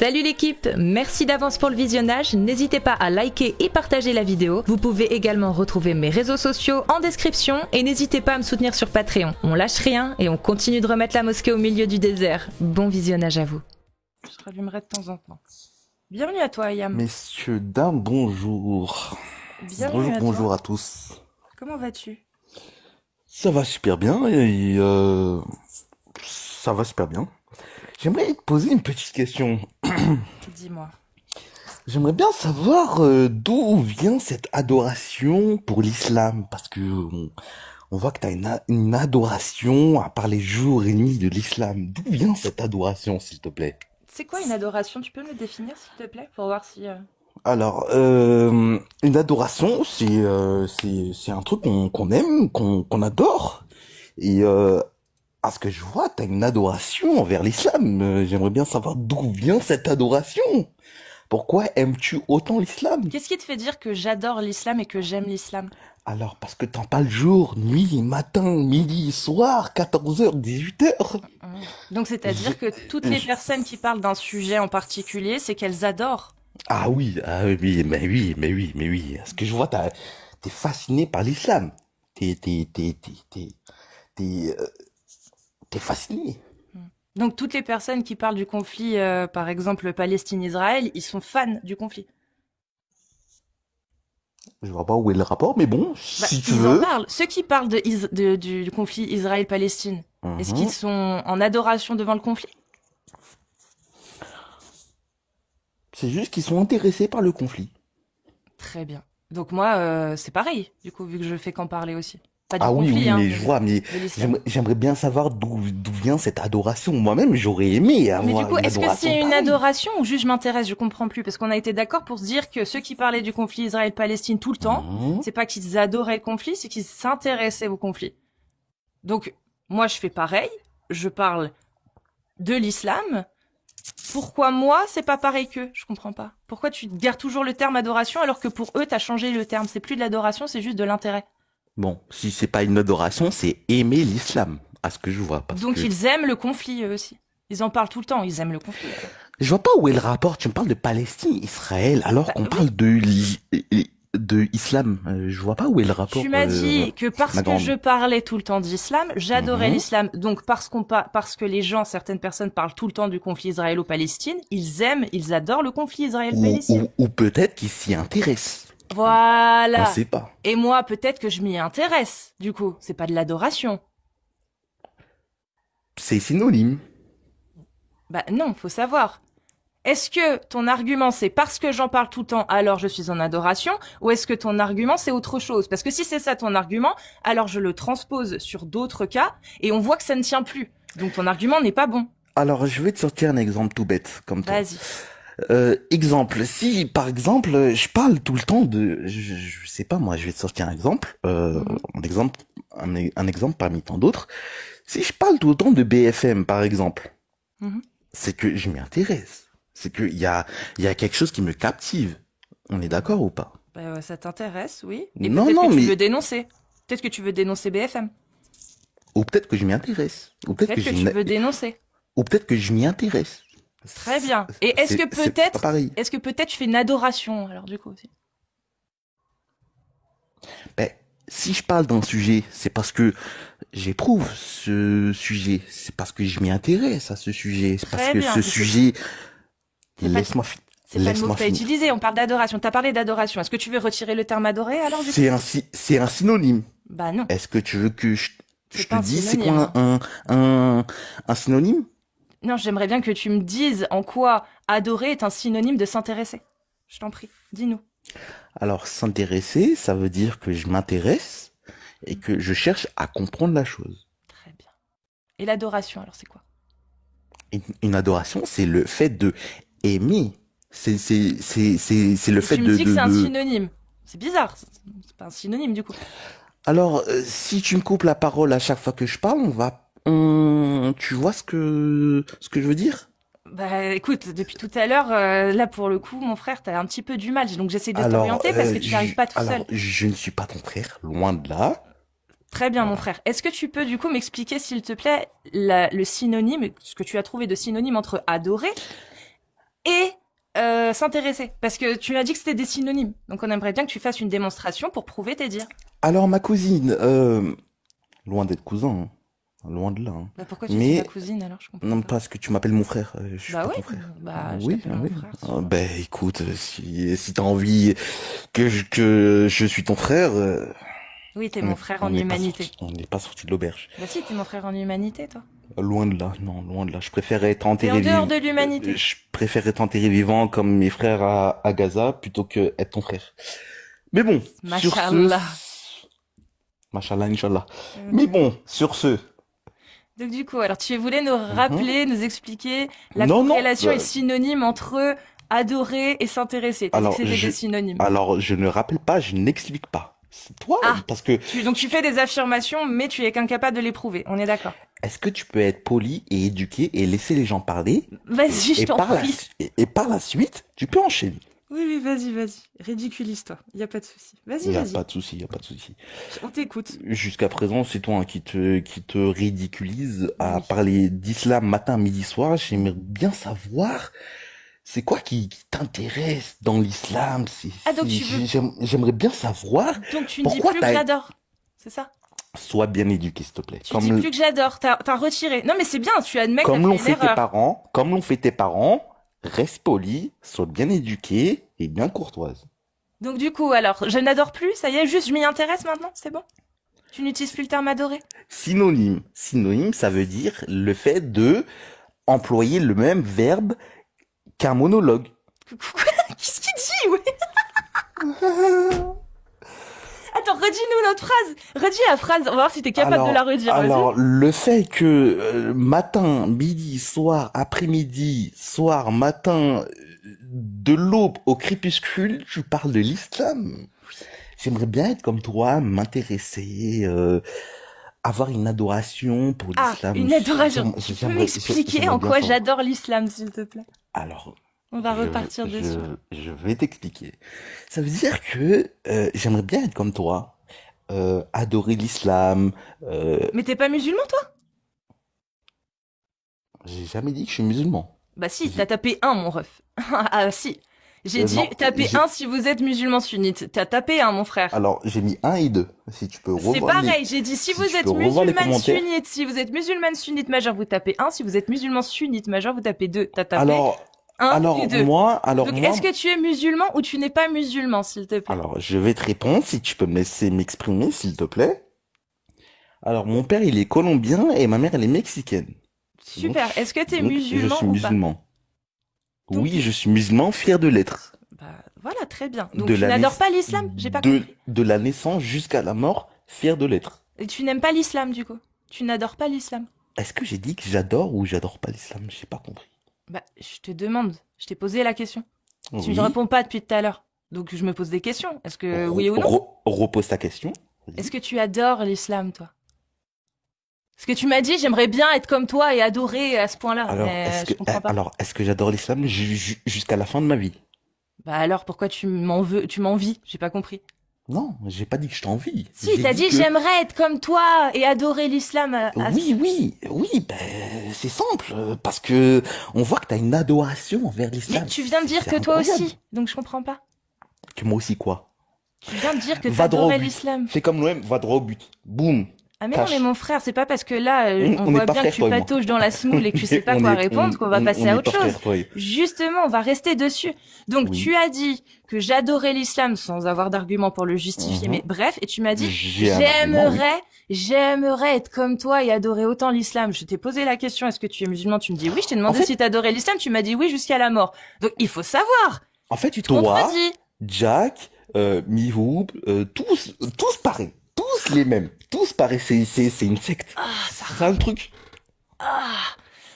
Salut l'équipe, merci d'avance pour le visionnage, n'hésitez pas à liker et partager la vidéo. Vous pouvez également retrouver mes réseaux sociaux en description et n'hésitez pas à me soutenir sur Patreon. On lâche rien et on continue de remettre la mosquée au milieu du désert. Bon visionnage à vous. Je rallumerai de temps en temps. Bienvenue à toi Ayam. Messieurs, dames, bonjour. Bienvenue Bonjour à tous. Comment vas-tu? Ça va super bien et ça va super bien. J'aimerais te poser une petite question. Dis-moi. J'aimerais bien savoir d'où vient cette adoration pour l'islam, parce que on voit que tu as une adoration à part les jours et nuits de l'islam. D'où vient cette adoration, s'il te plaît? C'est quoi une adoration? Tu peux me le définir s'il te plaît? Pour voir si... Alors, une adoration, c'est un truc qu'on aime, qu'on adore. Et à ce que je vois, t'as une adoration envers l'islam. J'aimerais bien savoir d'où vient cette adoration. Pourquoi aimes-tu autant l'islam? Qu'est-ce qui te fait dire que j'adore l'islam et que j'aime l'islam? Alors, parce que t'en parles jour, nuit, matin, midi, soir, 14h, 18h. Donc c'est-à-dire que toutes les personnes qui parlent d'un sujet en particulier, c'est qu'elles adorent. Ah oui, mais oui. Ce que je vois, t'es fasciné par l'islam. T'es fasciné. Donc toutes les personnes qui parlent du conflit, par exemple Palestine-Israël, ils sont fans du conflit. Je vois pas où est le rapport, mais bon, si tu ils veux. en parlent. Ceux qui parlent du conflit Israël-Palestine, est-ce qu'ils sont en adoration devant le conflit? C'est juste qu'ils sont intéressés par le conflit. Très bien. Donc moi, c'est pareil, du coup, vu que je fais qu'en parler aussi. Pas du Ah oui, conflit, oui, hein, mais je vois, mais j'aimerais bien savoir d'où vient cette adoration. Moi-même, j'aurais aimé Mais avoir du coup, une est-ce que adoration c'est une pareille. adoration ou juste je m'intéresse? Je comprends plus, parce qu'on a été d'accord pour se dire que ceux qui parlaient du conflit Israël-Palestine tout le temps, c'est pas qu'ils adoraient le conflit, c'est qu'ils s'intéressaient au conflit. Donc, moi, je fais pareil, je parle de l'islam. Pourquoi moi, c'est pas pareil qu'eux? Je comprends pas. Pourquoi tu gardes toujours le terme adoration alors que pour eux, t'as changé le terme? C'est plus de l'adoration, c'est juste de l'intérêt. Bon, si c'est pas une adoration, c'est aimer l'islam, à ce que je vois. Donc ils aiment le conflit, eux aussi. Ils en parlent tout le temps, ils aiment le conflit. Je vois pas où est le rapport. Tu me parles de Palestine, Israël, alors qu'on parle de islam. Je vois pas où est le rapport. Tu m'as dit que parce que je parlais tout le temps d'islam, j'adorais l'islam. Donc parce que les gens, certaines personnes parlent tout le temps du conflit israélo-palestine, ils adorent le conflit israélo-palestine. Ou peut-être qu'ils s'y intéressent. Voilà. On sait pas. Et moi, peut-être que je m'y intéresse. Du coup, c'est pas de l'adoration. C'est synonyme. Bah non, faut savoir. Est-ce que ton argument c'est parce que j'en parle tout le temps, alors je suis en adoration, ou est-ce que ton argument c'est autre chose? Parce que si c'est ça ton argument, alors je le transpose sur d'autres cas, et on voit que ça ne tient plus. Donc ton argument n'est pas bon. Alors, je vais te sortir un exemple tout bête, comme toi. Vas-y. Exemple, si par exemple je parle tout le temps je sais pas moi, je vais te sortir un exemple, un exemple parmi tant d'autres. Si je parle tout le temps de BFM par exemple, c'est que je m'y intéresse, c'est que il y a quelque chose qui me captive. On est d'accord ou pas? Ça t'intéresse, oui. Et Non, peut-être non, que tu mais veux dénoncer. Peut-être que tu veux dénoncer BFM. ou peut-être que je m'y intéresse, ou peut-être Peut-être que tu veux dénoncer. ou peut-être que je m'y intéresse. Très bien. Et est-ce que peut-être tu fais une adoration alors du coup aussi? Ben, si je parle d'un sujet, c'est parce que j'éprouve ce sujet, c'est parce que je m'y intéresse à ce sujet, c'est parce que ce sujet, laisse-moi finir. C'est pas le mot que t'as utilisé, on parle d'adoration. T'as parlé d'adoration. Est-ce que tu veux retirer le terme adorer alors du coup? C'est un synonyme. Bah non. Est-ce que tu veux que je te dise c'est synonyme. quoi un synonyme? Non, j'aimerais bien que tu me dises en quoi adorer est un synonyme de s'intéresser. Je t'en prie, dis-nous. Alors, s'intéresser, ça veut dire que je m'intéresse et que je cherche à comprendre la chose. Très bien. Et l'adoration, alors c'est quoi? Une adoration, c'est le fait de aimer. C'est le fait tu me dis que c'est un synonyme. C'est bizarre, c'est pas un synonyme du coup. Alors, si tu me coupes la parole à chaque fois que je parle, tu vois ce que je veux dire? Bah écoute, depuis tout à l'heure, là pour le coup, mon frère, t'as un petit peu du mal, donc j'essaie de t'orienter parce que tu n'arrives pas tout seul. Alors, je ne suis pas ton frère, loin de là. Très bien, mon frère. Est-ce que tu peux du coup m'expliquer, s'il te plaît, le synonyme, ce que tu as trouvé de synonyme entre adorer et s'intéresser. Parce que tu as dit que c'était des synonymes. Donc on aimerait bien que tu fasses une démonstration pour prouver tes dires. Alors, ma cousine, loin d'être cousin, hein. Loin de là, hein. Bah pourquoi tu dis Mais, ma cousine alors, je comprends non, pas. parce que tu m'appelles mon frère, je suis Bah pas oui, ton frère. bah je Oui, t'appelle mon oui. frère. Si tu Ah, veux. ben, écoute, si t'as envie que je suis ton frère, Oui, t'es mon frère en on n'est pas humanité. sorti, on n'est pas sorti de l'auberge. Bah si, t'es mon frère en humanité, toi. Loin de là, non, loin de là. Je préfère être T'es en enterré dehors vivant. de l'humanité. Je préfère être enterré vivant comme mes frères à Gaza plutôt que être ton frère. Mais bon, sur ce, Mashallah. Mashallah, Inch'Allah. Mais bon, sur ce, Donc du coup, alors tu voulais nous mhm. rappeler, nous expliquer la Non, corrélation et synonyme entre adorer et s'intéresser. T'as dit que alors c'était des synonymes. je ne rappelle pas, je n'explique pas. C'est toi, Ah, parce que donc tu fais des affirmations, mais tu es incapable de les prouver. On est d'accord. est-ce que tu peux être poli et éduqué et laisser les gens parler Vas-y, je et t'en par la, prie. et par la suite, tu peux enchaîner. Oui, oui, vas-y. Ridiculise-toi. Y a pas de souci. Il Vas-y, y a vas-y. pas de souci, il y a pas de souci. On t'écoute. Jusqu'à présent, c'est toi, hein, qui te ridiculise à Oui. parler d'islam matin, midi, soir. J'aimerais bien savoir, c'est quoi qui t'intéresse dans l'islam? Ah, donc tu veux... J'aimerais bien savoir Donc tu ne dis pourquoi plus que j'adore. C'est ça? sois bien éduqué, s'il te plaît. Tu dis plus que j'adore. T'as retiré. Non, mais c'est bien. Tu admets que Comme t'as l'ont fait une fait tes erreur. parents, comme l'ont fait tes parents, reste poli, sois bien éduqué et bien courtoise. Donc du coup, alors, je n'adore plus. Ça y est, juste je m'y intéresse maintenant. C'est bon? Tu n'utilises plus le terme adorer? Synonyme. Synonyme, ça veut dire le fait de employer le même verbe qu'un monologue. Qu'est-ce qu'il dit, ouais? Attends, redis-nous notre phrase. Redis la phrase. On va voir si t'es capable de la redire. Vas-y. Alors, le fait que matin, midi, soir, après-midi, soir, matin, de l'aube au crépuscule, tu parles de l'islam. J'aimerais bien être comme toi, m'intéresser, avoir une adoration pour Ah, l'islam. une adoration. Tu peux J'aimerais m'expliquer en bien quoi savoir. j'adore l'islam, s'il te plaît? Alors, On va repartir dessus. je vais t'expliquer. Ça veut dire que j'aimerais bien être comme toi, adorer l'islam. Mais t'es pas musulman, toi? J'ai jamais dit que je suis musulman. Bah si, t'as tapé 1, mon ref. Ah si. J'ai dit Non, tapez 1 si vous êtes musulman sunnite. T'as tapé 1, mon frère. Alors, j'ai mis 1 et 2. Si tu peux C'est revoir pareil, j'ai dit si si vous tu êtes peux revoir les musulmane commentaires. sunnite, si vous êtes musulmane sunnite majeure, vous tapez 1, si vous êtes musulman sunnite majeur, vous tapez 2. T'as tapé Alors, 1 et 2. Donc moi, est-ce que tu es musulman ou tu n'es pas musulman, s'il te plaît? alors, je vais te répondre si tu peux me laisser m'exprimer, s'il te plaît. Alors, mon père, il est colombien et ma mère, elle est mexicaine. Super, Donc, est-ce que t'es donc, musulman je suis ou pas? musulman. Donc, Oui, je suis musulman, fier de l'être. Bah voilà, très bien. Donc De tu la n'adores naiss- pas l'islam? J'ai pas de, compris. de la naissance jusqu'à la mort, fier de l'être. Et tu n'aimes pas l'islam, du coup? Tu n'adores pas l'islam? Est-ce que j'ai dit que j'adore ou j'adore pas l'islam? J'ai pas compris. Bah, je te demande. Je t'ai posé la question. Tu Oui. ne réponds pas depuis tout à l'heure. Donc je me pose des questions. Est-ce que oui ou non? Repose ta question. Vas-y. Est-ce que tu adores l'islam, toi? Parce que tu m'as dit, j'aimerais bien être comme toi et adorer à ce point-là. Alors, Mais je comprends pas. est-ce que j'adore l'islam jusqu'à la fin de ma vie? Bah alors, pourquoi tu m'envies? J'ai pas compris. Non, j'ai pas dit que je t'envie. Si, J'ai t'as dit, que- j'aimerais être comme toi et adorer l'islam Oui, ben, c'est simple, parce que on voit que t'as une adoration envers l'islam. Mais tu viens de dire C'est que toi incroyable. aussi. Donc je comprends pas. Que moi aussi quoi? Tu viens de dire que Va droit au t'adorais but. l'islam. Fais comme l'OM, va droit au but. Boum. Ah mais non, Cache. mais mon frère, c'est pas parce que là, On on n'est voit pas bien frères, que tu toi et moi. patauges dans la semoule et que tu sais pas On quoi est- répondre, qu'on va on passer n'est à autre pas chose. frères, toi et- Justement, on va rester dessus. Donc Oui. tu as dit que j'adorais l'islam sans avoir d'argument pour le justifier, Mhm. mais bref, et tu m'as dit J'ai un argument, oui. j'aimerais être comme toi et adorer autant l'islam. Je t'ai posé la question, est-ce que tu es musulman? Tu me dis oui. Je t'ai demandé En fait- si t'adorais l'islam, tu m'as dit oui jusqu'à la mort. Donc il faut savoir. En fait, Tu te toi, contredis. Jack, Mihoub, tous pareils. Tous les mêmes. Tous pareils. C'est une secte. Ah, ça. C'est un truc.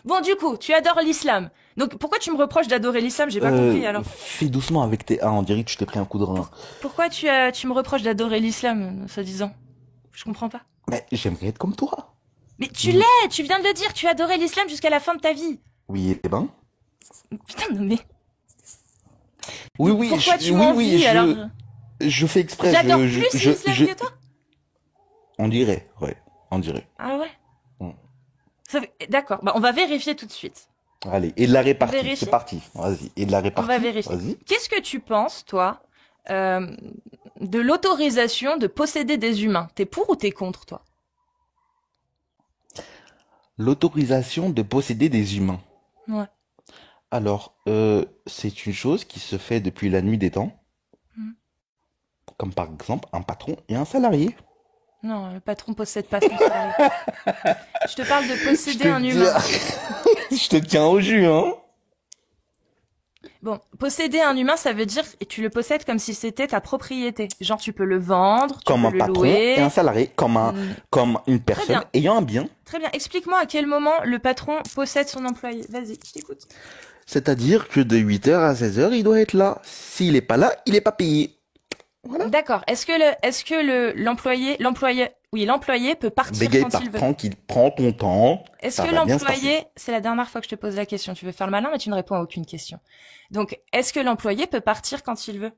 Bon, du coup, tu adores l'islam. Donc pourquoi tu me reproches d'adorer l'islam? J'ai pas compris alors. Fais doucement avec tes 1, on dirait que tu t'es pris un coup de rein. Pourquoi tu me reproches d'adorer l'islam, soi-disant? Je comprends pas. Mais j'aimerais être comme toi. Mais tu l'es, tu viens de le dire, tu adorais l'islam jusqu'à la fin de ta vie. Oui, eh ben. Putain, non mais Oui, pourquoi tu m'envies alors? je fais exprès. J'adore plus l'islam que toi? On dirait, ouais, on dirait. Ah ouais? Mm. D'accord, bah on va vérifier tout de suite. Allez, et de la On répartie, vérifie? c'est parti. Vas-y, et de la On va répartie, vérifier. vas-y. Qu'est-ce que tu penses, toi, euh, de l'autorisation de posséder des humains? T'es pour ou t'es contre, toi? L'autorisation de posséder des humains. Ouais. Alors, c'est une chose qui se fait depuis la nuit des temps, Hmm. comme par exemple un patron et un salarié. Non, le patron possède pas son salarié. Je te parle de Je posséder te un humain. dis, je te tiens au jus, hein. Bon, posséder un humain, ça veut dire et tu le possèdes comme si c'était ta propriété. Genre, tu peux le vendre, tu Comme peux un le patron et louer. un salarié, Hmm. comme une Très personne bien, ayant un bien. très bien. Explique-moi à quel moment le patron possède son employé. Vas-y, je t'écoute. C'est-à-dire que de 8h à 16h, il doit être là. S'il est pas là, il est pas payé. Voilà. D'accord. L'employé peut partir Bégaye quand pas, il veut. tranquille, prends ton temps, Est-ce ça que va bien se passer. l'employé, c'est la dernière fois que je te pose la question, tu veux faire le malin, mais tu ne réponds à aucune question. Donc, est-ce que l'employé peut partir quand il veut?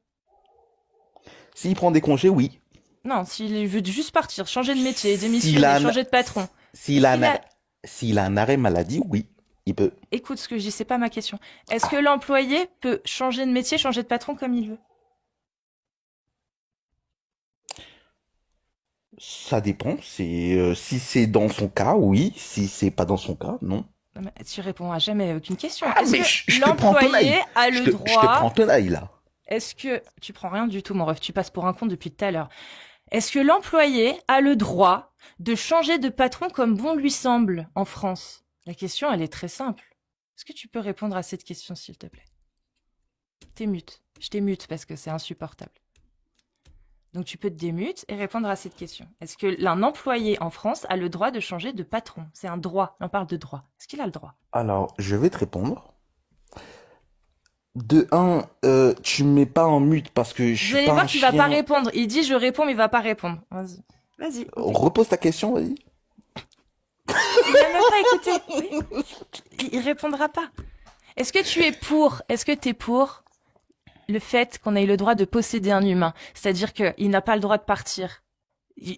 S'il prend des congés, oui. Non, s'il veut juste partir, changer de métier, S'il démissionner, a un, changer de patron. s'il a Est-ce qu'il a... s'il a un arrêt maladie, oui, il peut. Écoute ce que je dis, c'est pas ma question. Est-ce que Ah, l'employé peut changer de métier, changer de patron comme il veut? ça dépend. Si c'est dans son cas, oui. Si c'est pas dans son cas, non. Non, mais tu réponds à jamais à aucune question. Ah, Est-ce mais que je te prends ton l'employé ail. a Je le te prends droit... ton ail, là. Est-ce que... Tu prends rien du tout, mon ref, tu passes pour un con depuis tout à l'heure. Est-ce que l'employé a le droit de changer de patron comme bon lui semble en France? La question, elle est très simple. Est-ce que tu peux répondre à cette question, s'il te plaît? T'es mute. Je t'ai mute parce que c'est insupportable. Donc tu peux te démute et répondre à cette question. Est-ce que un employé en France a le droit de changer de patron? C'est un droit. On parle de droit. Est-ce qu'il a le droit? Alors, je vais te répondre. De un, tu me mets pas en mute parce que je Vous suis allez pas voir un qu'il va pas chien. répondre. Il dit je réponds mais il va pas répondre. Vas-y. Vas-y, on t'écoute. Repose ta question, vas-y. Il n'a même pas écouté. Oui. Il répondra pas. Est-ce que t'es pour le fait qu'on ait le droit de posséder un humain? C'est-à-dire qu'il n'a pas le droit de partir.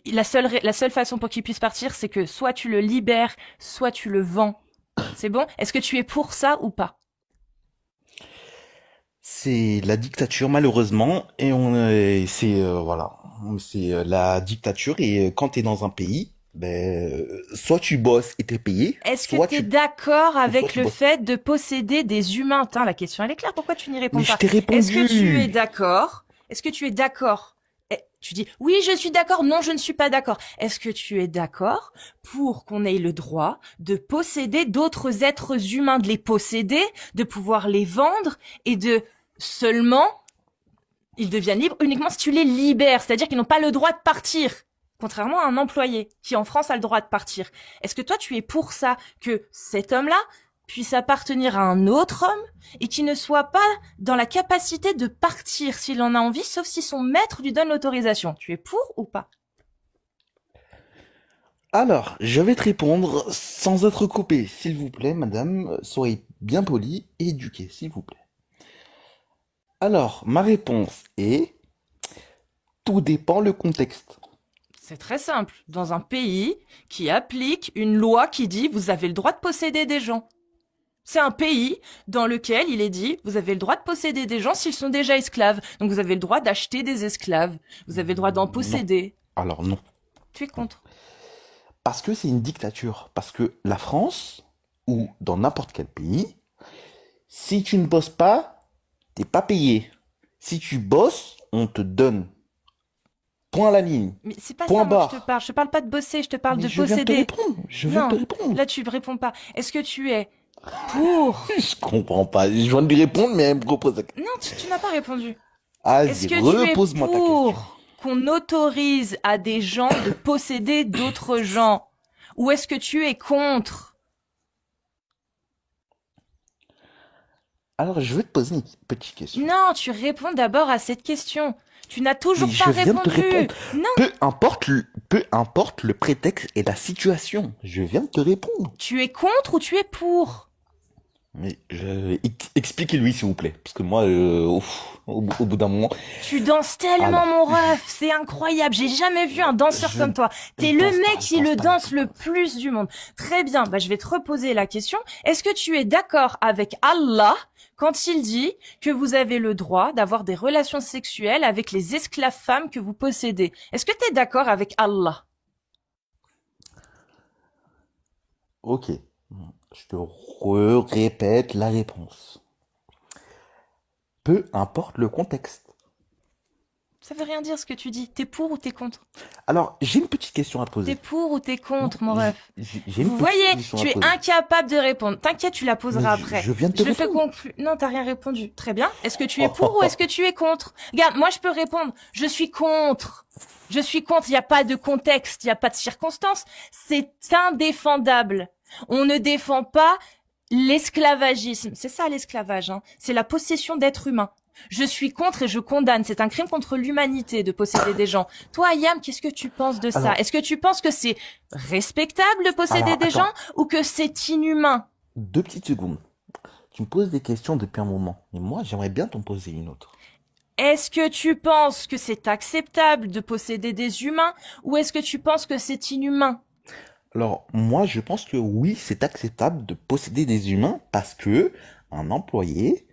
La seule façon pour qu'il puisse partir, c'est que soit tu le libères, soit tu le vends. C'est bon? Est-ce que tu es pour ça ou pas? C'est la dictature, malheureusement, et voilà, c'est la dictature. Et quand t'es dans un pays, soit tu bosses et t'es payé, Est-ce que tu es d'accord soit avec tu le bosses. fait de posséder des humains? Tain, la question elle est claire, pourquoi tu n'y réponds Mais je pas? t'ai Est-ce que tu es répondu. d'accord? Est-ce que tu es d'accord? Tu dis oui, je suis d'accord, non, je ne suis pas d'accord. Est-ce que tu es d'accord pour qu'on ait le droit de posséder d'autres êtres humains, de les posséder, de pouvoir les vendre et de seulement ils deviennent libres uniquement si tu les libères, c'est-à-dire qu'ils n'ont pas le droit de partir. Contrairement à un employé qui en France a le droit de partir. Est-ce que toi tu es pour ça, que cet homme-là puisse appartenir à un autre homme et qu'il ne soit pas dans la capacité de partir s'il en a envie, sauf si son maître lui donne l'autorisation? Tu es pour ou pas? Alors, je vais te répondre sans être coupé, s'il vous plaît, madame. Soyez bien poli et éduqué, s'il vous plaît. Alors, ma réponse est, tout dépend le contexte. C'est très simple. Dans un pays qui applique une loi qui dit vous avez le droit de posséder des gens. C'est un pays dans lequel il est dit vous avez le droit de posséder des gens s'ils sont déjà esclaves. Donc vous avez le droit d'acheter des esclaves. Vous avez le droit d'en Non. posséder. Alors non. Tu es contre. Parce que c'est une dictature. Parce que la France, ou dans n'importe quel pays, si tu ne bosses pas, t'es pas payé. Si tu bosses, on te donne. Point à la ligne. Mais c'est pas Point ça, moi, je te barre. parle. Je te parle pas de bosser, je te parle Mais de je viens de te posséder. répondre. Je viens de te Non, répondre. là, tu ne réponds pas. Est-ce que tu es pour... Je comprends pas. Je viens de lui répondre, mais elle me repose la question. Non, tu n'as pas répondu. Vas-y, Est-ce que tu es repose-moi ta question. pour qu'on autorise à des gens de posséder d'autres gens? Ou est-ce que tu es contre? Alors, je vais te poser une petite question. Non, tu réponds d'abord à cette question. Tu n'as Mais toujours je pas viens de te répondu. répondre. Non, Peu importe le prétexte et la situation. Je viens de te répondre. tu es contre ou tu es pour? Mais expliquez-lui, s'il vous plaît. Parce que moi, au bout d'un moment, Tu danses tellement, alors, mon ref, c'est incroyable. J'ai jamais vu un danseur je, comme toi. je T'es le danse mec pas, je qui danse le pas du danse tout. le plus du monde. Très bien, bah, je vais te reposer la question. Est-ce que tu es d'accord avec Allah quand il dit que vous avez le droit d'avoir des relations sexuelles avec les esclaves femmes que vous possédez? Est-ce que tu es d'accord avec Allah? Ok. Je te répète la réponse. Peu importe le contexte. Ça veut rien dire ce que tu dis. T'es pour ou t'es contre? Alors, j'ai une petite question à te T'es poser. pour ou t'es Non, contre, mon ref? j'ai une Vous petite voyez, question à tu te es poser. incapable de répondre. T'inquiète, tu la Mais poseras après. je viens de te Je fais répondre. conclure. Non, t'as rien répondu. Très bien. Est-ce que tu es pour ou est-ce que tu es contre? Regarde, moi je peux répondre. Je suis contre. Je suis contre. Il n'y a pas de contexte, il n'y a pas de circonstance. C'est indéfendable. On ne défend pas l'esclavagisme. C'est ça l'esclavage, hein. C'est la possession d'êtres humains. Je suis contre et je condamne. C'est un crime contre l'humanité de posséder des gens. Toi, Ayam, qu'est-ce que tu penses de ça? Alors, Est-ce que tu penses que c'est respectable de posséder alors, des gens attends, ou que c'est inhumain? 2 petites secondes. Tu me poses des questions depuis un moment. Et moi, j'aimerais bien t'en poser une autre. Est-ce que tu penses que c'est acceptable de posséder des humains ou est-ce que tu penses que c'est inhumain? Alors, moi, je pense que oui, c'est acceptable de posséder des humains parce que un employé,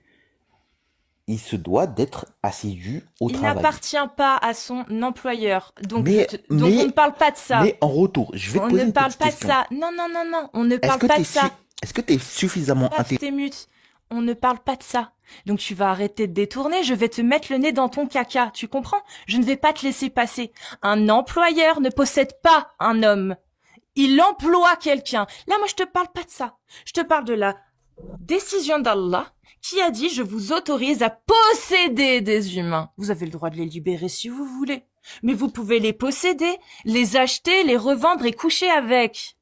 il se doit d'être assidu au Il travail. n'appartient pas à son employeur. Donc, Mais, donc on ne parle pas de ça. mais en retour, je vais te On ne poser une parle petite pas de question. ça. Non, non, non, non. On ne Est-ce parle que pas de ça. est-ce que t'es suffisamment Bref, intelligent? t'es mute. On ne parle pas de ça. Donc tu vas arrêter de détourner, je vais te mettre le nez dans ton caca, tu comprends? Je ne vais pas te laisser passer. Un employeur ne possède pas un homme. Il emploie quelqu'un. Là, moi, je te parle pas de ça. Je te parle de la décision d'Allah qui a dit « Je vous autorise à posséder des humains. Vous avez le droit de les libérer si vous voulez. Mais vous pouvez les posséder, les acheter, les revendre et coucher avec. »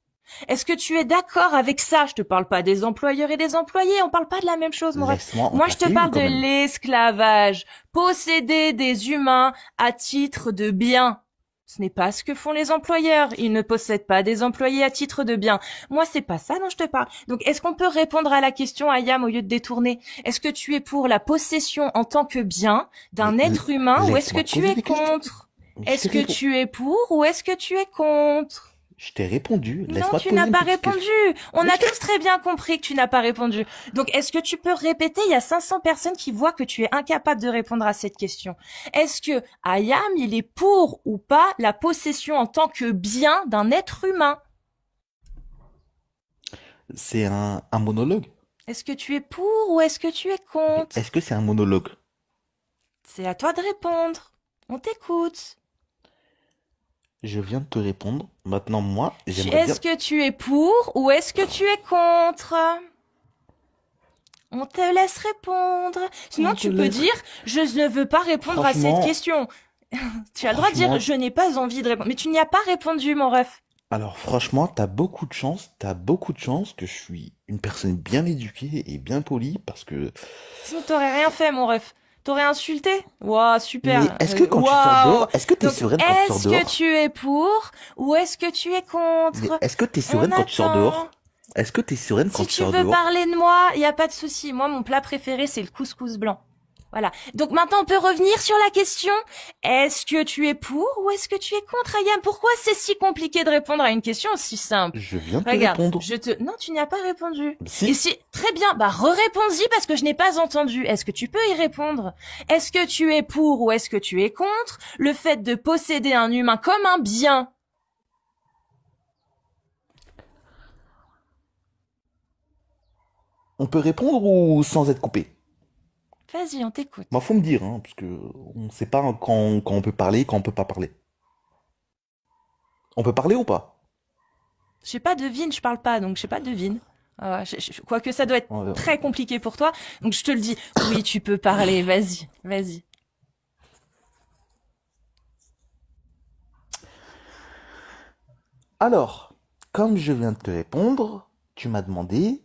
Est-ce que tu es d'accord avec ça? Je te parle pas des employeurs et des employés, on parle pas de la même chose, mon ref. Laisse-moi en Moi, je te placer une parle de quand même. l'esclavage. Posséder des humains à titre de bien. Ce n'est pas ce que font les employeurs. Ils ne possèdent pas des employés à titre de bien. Moi, c'est pas ça dont je te parle. Donc, est-ce qu'on peut répondre à la question, Ayam, au lieu de détourner? Est-ce que tu es pour la possession en tant que bien d'un Mais être humain ou est-ce que laisse-moi tu poser es des questions. contre? Mais Est-ce que répondu. tu es pour ou est-ce que tu es contre? Je t'ai répondu. Non, Laisse-moi te tu poser n'as une pas petite répondu. question. On Mais a tous très bien compris que tu n'as pas répondu. Donc, est-ce que tu peux répéter? Il y a 500 personnes qui voient que tu es incapable de répondre à cette question. Est-ce que Ayam, il est pour ou pas la possession en tant que bien d'un être humain? c'est un monologue. Est-ce que tu es pour ou est-ce que tu es Mais contre? est-ce que c'est un monologue? C'est à toi de répondre. On t'écoute. Je viens de te répondre. Maintenant, moi, j'aimerais bien. Est-ce que tu es pour ou est-ce que tu es contre? On te laisse répondre. Sinon, On te tu peux laisse. dire, je ne veux pas répondre à cette Franchement, question. Tu as le droit de dire, franchement, je n'ai pas envie de répondre. Mais tu n'y as pas répondu, mon ref. alors franchement, t'as beaucoup de chance. T'as beaucoup de chance que je suis une personne bien éduquée et bien polie parce que. Sinon, t'aurais rien fait, mon ref. T'aurais insulté. Waouh, Mais super. est-ce que quand tu sors Waouh. dehors, est-ce que t'es Donc, sereine quand tu sors est-ce que dehors? tu es pour ou est-ce que tu es Mais contre? est-ce que t'es On sereine quand tu sors attend. dehors? Est-ce que t'es sereine quand Si tu tu sors veux dehors? parler de moi, il n'y a pas de souci. Moi, mon plat préféré, c'est le couscous blanc. Voilà. Donc maintenant, on peut revenir sur la question. Est-ce que tu es pour ou est-ce que tu es contre, Ayam? Pourquoi c'est si compliqué de répondre à une question aussi simple? Je viens de te Regarde, répondre. Non, tu n'y as pas répondu. Si. Et si, très bien, bah, re-réponds-y parce que je n'ai pas entendu. Est-ce que tu peux y répondre? Est-ce que tu es pour ou est-ce que tu es contre le fait de posséder un humain comme un bien? On peut répondre ou sans être coupé? Vas-y, on t'écoute. Moi, faut me dire, hein, parce que on sait pas quand on peut parler, quand on peut pas parler. On peut parler ou pas? Je sais pas, devine, je parle pas, donc je sais pas, devine. Quoique ça doit être On verra. très compliqué pour toi, donc je te le dis. Oui, tu peux parler, vas-y, vas-y. Alors, comme je viens de te répondre, tu m'as demandé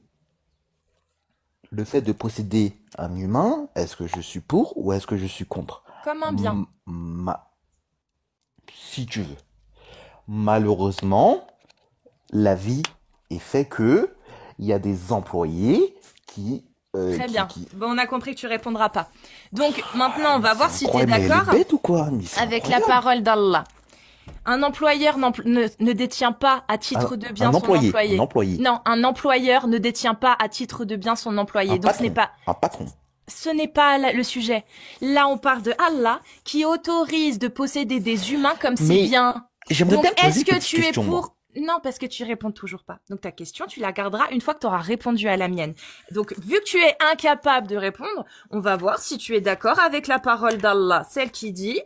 le fait de posséder un humain, est-ce que je suis pour ou est-ce que je suis contre? Comme un bien. Si tu veux. Malheureusement, la vie est fait que il y a des employés qui, Très bien. Bon, on a compris que tu répondras pas. Donc, maintenant, on va voir si tu es incroyable, mais elle d'accord est bête ou quoi? Mais c'est avec la incroyable. parole d'Allah. Un employeur ne détient pas à titre de bien Un son employé, un employé. employé, Non, un employeur ne détient pas à titre de bien son employé. un Donc, patron, un patron. ce n'est pas le sujet. Là, on parle de Allah qui autorise de posséder des humains comme ses Mais biens. j'aimerais Donc, bien te poser est-ce une que petite tu es question, moi. pour... Non, parce que tu réponds toujours pas. Donc, ta question, tu la garderas une fois que tu auras répondu à la mienne. Donc, vu que tu es incapable de répondre, on va voir si tu es d'accord avec la parole d'Allah, celle qui dit...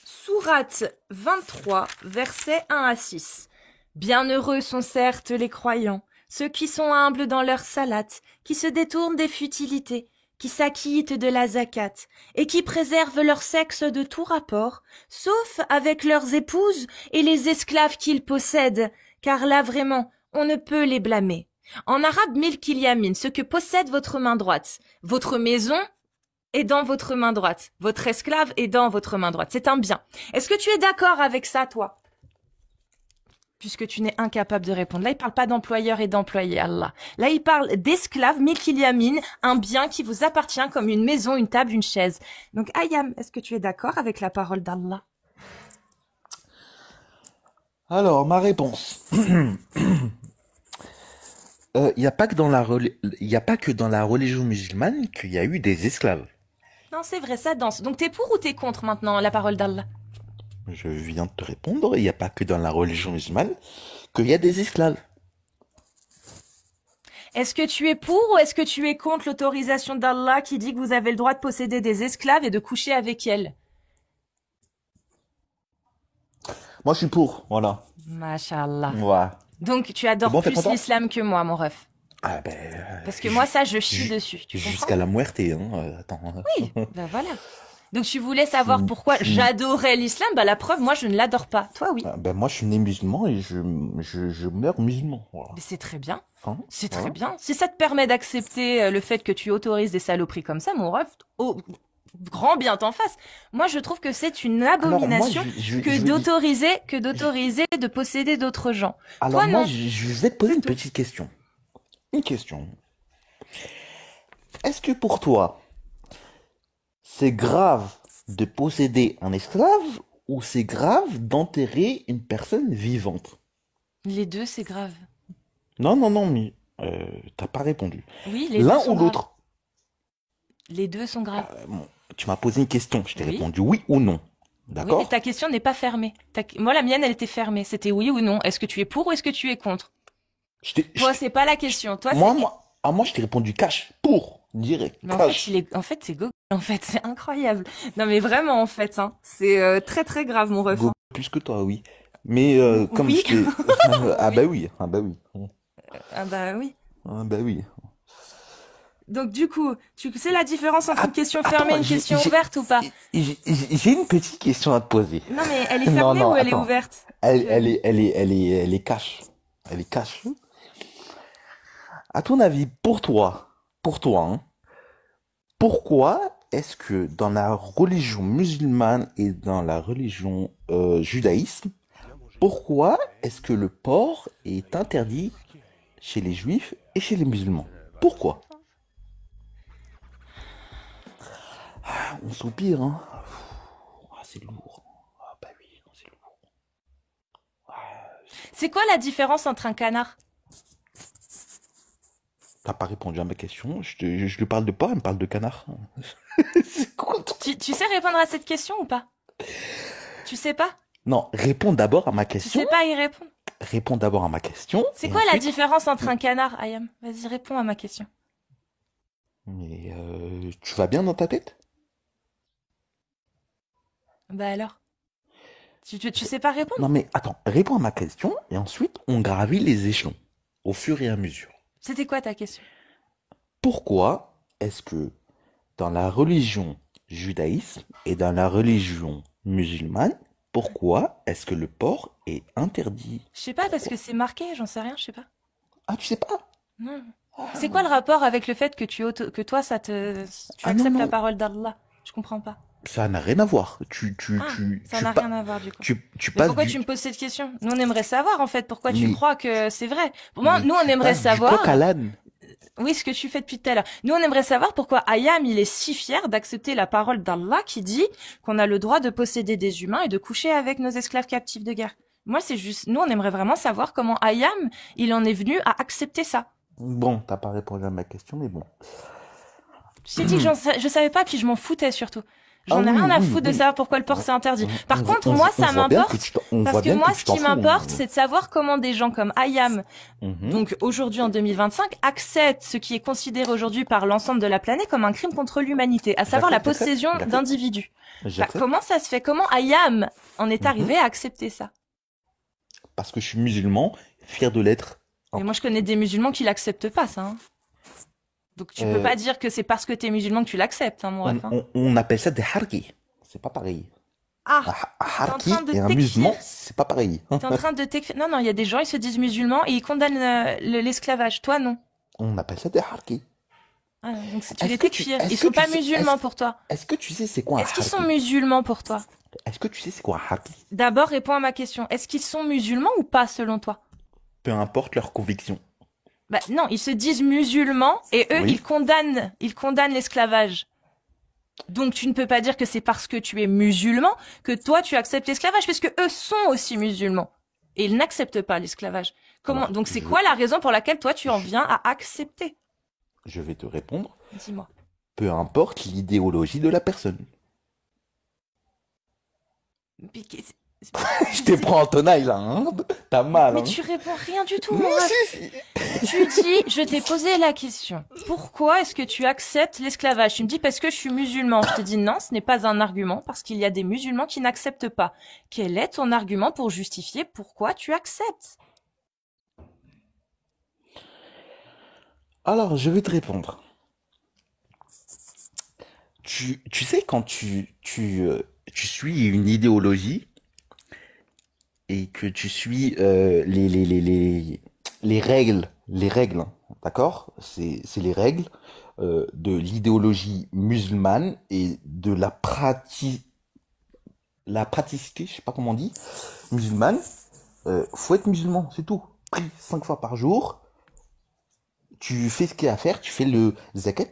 Sourate 23, versets 1 à 6. Bienheureux sont certes les croyants, ceux qui sont humbles dans leur salat, qui se détournent des futilités, qui s'acquittent de la zakat, et qui préservent leur sexe de tout rapport, sauf avec leurs épouses et les esclaves qu'ils possèdent, car là vraiment, on ne peut les blâmer. En arabe, milk il yamin, ce que possède votre main droite. Votre maison est dans votre main droite. Votre esclave est dans votre main droite. C'est un bien. Est-ce que tu es d'accord avec ça, toi? Puisque tu n'es incapable de répondre. Là, il parle pas d'employeur et d'employé, Allah. Là, il parle d'esclave, milkil yamin, un bien qui vous appartient comme une maison, une table, une chaise. Donc, Ayam, est-ce que tu es d'accord avec la parole d'Allah? Alors, ma réponse. Il n'y a pas que dans y a pas que dans la religion musulmane qu'il y a eu des esclaves. Non, c'est vrai, ça danse. Donc, t'es pour ou t'es contre maintenant la parole d'Allah? Je viens de te répondre, il n'y a pas que dans la religion musulmane qu'il y a des esclaves. Est-ce que tu es pour ou est-ce que tu es contre l'autorisation d'Allah qui dit que vous avez le droit de posséder des esclaves et de coucher avec elles? Moi, je suis pour, voilà. Mashallah. Ouais. Donc, tu adores Bon, t'es plus content? l'islam que moi, mon ref. Ah ben, Parce que moi, ça, je chie dessus. Tu comprends? jusqu'à la muerte, hein. Attends. Oui, ben voilà. Donc, tu voulais savoir pourquoi j'adorais l'islam? Bah, la preuve, moi, je ne l'adore pas. Toi, oui. Ah, ben moi, je suis né musulman et je meurs musulman. Voilà. Mais c'est très bien. Hein, C'est voilà. très bien. Si ça te permet d'accepter le fait que tu autorises des saloperies comme ça, mon ref, grand bien t'en fasse. Moi, je trouve que c'est une abomination que d'autoriser de posséder d'autres gens. Alors Toi, moi, non. je vais te poser une petite question. Une question. Est-ce que pour toi, c'est grave de posséder un esclave ou c'est grave d'enterrer une personne vivante? Les deux, c'est grave. Non, mais t'as pas répondu. Oui, les deux L'un sont ou graves. l'autre? Les deux sont graves. Bon, tu m'as posé une question, je t'ai Oui. répondu oui ou non. Oui, D'accord? mais ta question n'est pas fermée. Moi, la mienne, elle était fermée. C'était oui ou non. Est-ce que tu es pour ou est-ce que tu es contre? Toi, c'est pas la question. Toi, moi, je t'ai répondu cash, pour, direct, Mais cash. en fait, c'est Google. En fait, c'est incroyable. Non, mais vraiment, en fait, hein. C'est très, très grave, mon ref. Go- Plus que toi, oui. Mais comme Oui. je t'ai... Ah bah oui, ah bah oui. Ah bah oui. Ah bah oui. Donc, du coup, tu sais la différence entre une question Attends, fermée et une question ouverte ou pas? J'ai une petite question à te poser. Non, mais elle est Non, fermée non, ou elle est attends. ouverte? Elle est cash. Elle est cash. À ton avis, pour toi, hein, pourquoi est-ce que dans la religion musulmane et dans la religion judaïsme, pourquoi est-ce que le porc est interdit chez les juifs et chez les musulmans? Pourquoi? On soupire, hein. Ah, c'est lourd. Ah bah oui, c'est lourd. C'est quoi la différence entre un canard? T'as pas répondu à ma question. Je lui parle de porc, elle me parle de canard. C'est quoi ton- Tu sais répondre à cette question ou pas? Tu sais pas? Non, réponds d'abord à ma Tu question. sais pas y répondre? Réponds d'abord à ma question. C'est et quoi la ensuite- différence entre un canard, Ayam? Vas-y, réponds à ma question. Mais tu vas bien dans ta tête? Bah alors? Tu sais pas répondre? Non mais attends, réponds à ma question et ensuite on gravit les échelons au fur et à mesure. C'était quoi ta question? Pourquoi est-ce que dans la religion judaïsme et dans la religion musulmane, pourquoi est-ce que le porc est interdit? Je sais pas parce que c'est marqué, j'en sais rien, je sais pas. Ah, tu sais pas? Non. C'est quoi le rapport avec le fait que toi tu Ah, acceptes non, la non. parole d'Allah? Je comprends pas. Ça n'a rien à voir. Ah, ça Tu, n'a pas, rien à voir du coup. tu Mais passes pourquoi du, tu me poses cette question? Nous, on aimerait savoir, en fait, pourquoi tu mais, crois que c'est vrai. Pour moi, mais nous, on tu aimerait passes du coq à savoir, l'âne. oui, ce que tu fais depuis tout à l'heure. Nous, on aimerait savoir pourquoi Ayam, il est si fier d'accepter la parole d'Allah qui dit qu'on a le droit de posséder des humains et de coucher avec nos esclaves captifs de guerre. Moi, c'est juste, nous, on aimerait vraiment savoir comment Ayam, il en est venu à accepter ça. Bon, t'as pas répondu à ma question, mais bon. Je t'ai dit que je savais pas, puis je m'en foutais surtout. Ah J'en ai oui, rien à oui, foutre de oui. savoir pourquoi le port c'est interdit. Par contre, On moi, on ça voit bien que m'importe, on parce voit que bien moi, que ce tu t'en qui fous. m'importe, c'est de savoir comment des gens comme Ayam, Mhm. donc aujourd'hui en 2025, acceptent ce qui est considéré aujourd'hui par l'ensemble de la planète comme un crime contre l'humanité, à savoir la possession J'accepte. d'individus. Bah, J'accepte. comment ça se fait? Comment Ayam en est Mhm. arrivé à accepter ça? Parce que je suis musulman, fier de l'être. Mais moi, je connais des musulmans qui l'acceptent pas, ça. Hein. Donc tu peux Euh, pas dire que c'est parce que t'es musulman que tu l'acceptes, hein, mon ref. Hein. on appelle ça des harkis. C'est pas pareil. Ah, Un t'es en train harki de et un t'écrire. musulman, c'est pas pareil. T'es en train de t'écrire. Non, non, il y a des gens, ils se disent musulmans et ils condamnent l'esclavage. Toi, non. On appelle ça des harkis. Ah, donc tu les t'écrire. Ils sont pas musulmans pour toi. est-ce que tu sais c'est quoi un Est-ce qu'ils sont harki? musulmans pour toi? Est-ce que tu sais c'est quoi un harki? D'abord, réponds à ma question. Est-ce qu'ils sont musulmans ou pas, selon toi? Peu importe leur conviction. Bah non, ils se disent musulmans et eux, Oui. ils condamnent l'esclavage. Donc tu ne peux pas dire que c'est parce que tu es musulman que toi tu acceptes l'esclavage, puisque eux sont aussi musulmans et ils n'acceptent pas l'esclavage. Comment? Alors, Donc c'est quoi la raison pour laquelle toi tu en viens à accepter? je vais te répondre. Dis-moi. Peu importe l'idéologie de la personne. Mais qu'est- Je te prends en tenaille là, hein? T'as mal, Mais hein? tu réponds rien du tout, mon Non, ref. si, si. Tu dis, je t'ai posé la question. Pourquoi est-ce que tu acceptes l'esclavage? Tu me dis parce que je suis musulman. Je te dis non, ce n'est pas un argument parce qu'il y a des musulmans qui n'acceptent pas. Quel est ton argument pour justifier pourquoi tu acceptes? Alors, je vais te répondre. Tu sais, quand tu suis une idéologie et que tu suis les règles, hein, d'accord? C'est les règles de l'idéologie musulmane et de la praticité, je sais pas comment on dit, musulmane. Faut être musulman, c'est tout. Prie 5 fois par jour, tu fais ce qu'il y a à faire, tu fais le zakat,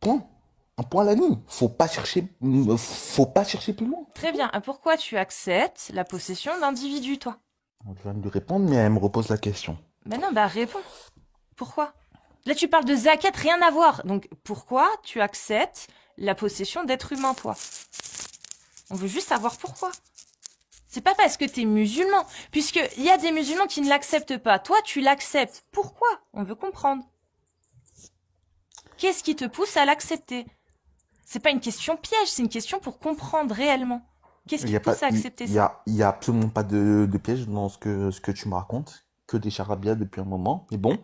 point. Un point à la ligne. Faut pas chercher plus loin. Très bien. Pourquoi tu acceptes la possession d'individus, toi? Je viens de lui répondre, mais elle me repose la question. Ben non, bah réponds. Pourquoi? Là, tu parles de zakat, rien à voir. Donc, pourquoi tu acceptes la possession d'êtres humains, toi? On veut juste savoir pourquoi. C'est pas parce que t'es musulman, puisque il y a des musulmans qui ne l'acceptent pas. Toi, tu l'acceptes. Pourquoi? On veut comprendre. Qu'est-ce qui te pousse à l'accepter? C'est pas une question piège, c'est une question pour comprendre réellement. Qu'est-ce Il qui y a te pas, pousse à accepter il ça? y a absolument pas de piège dans ce que tu me racontes. Que des charabia depuis un moment. Mais bon.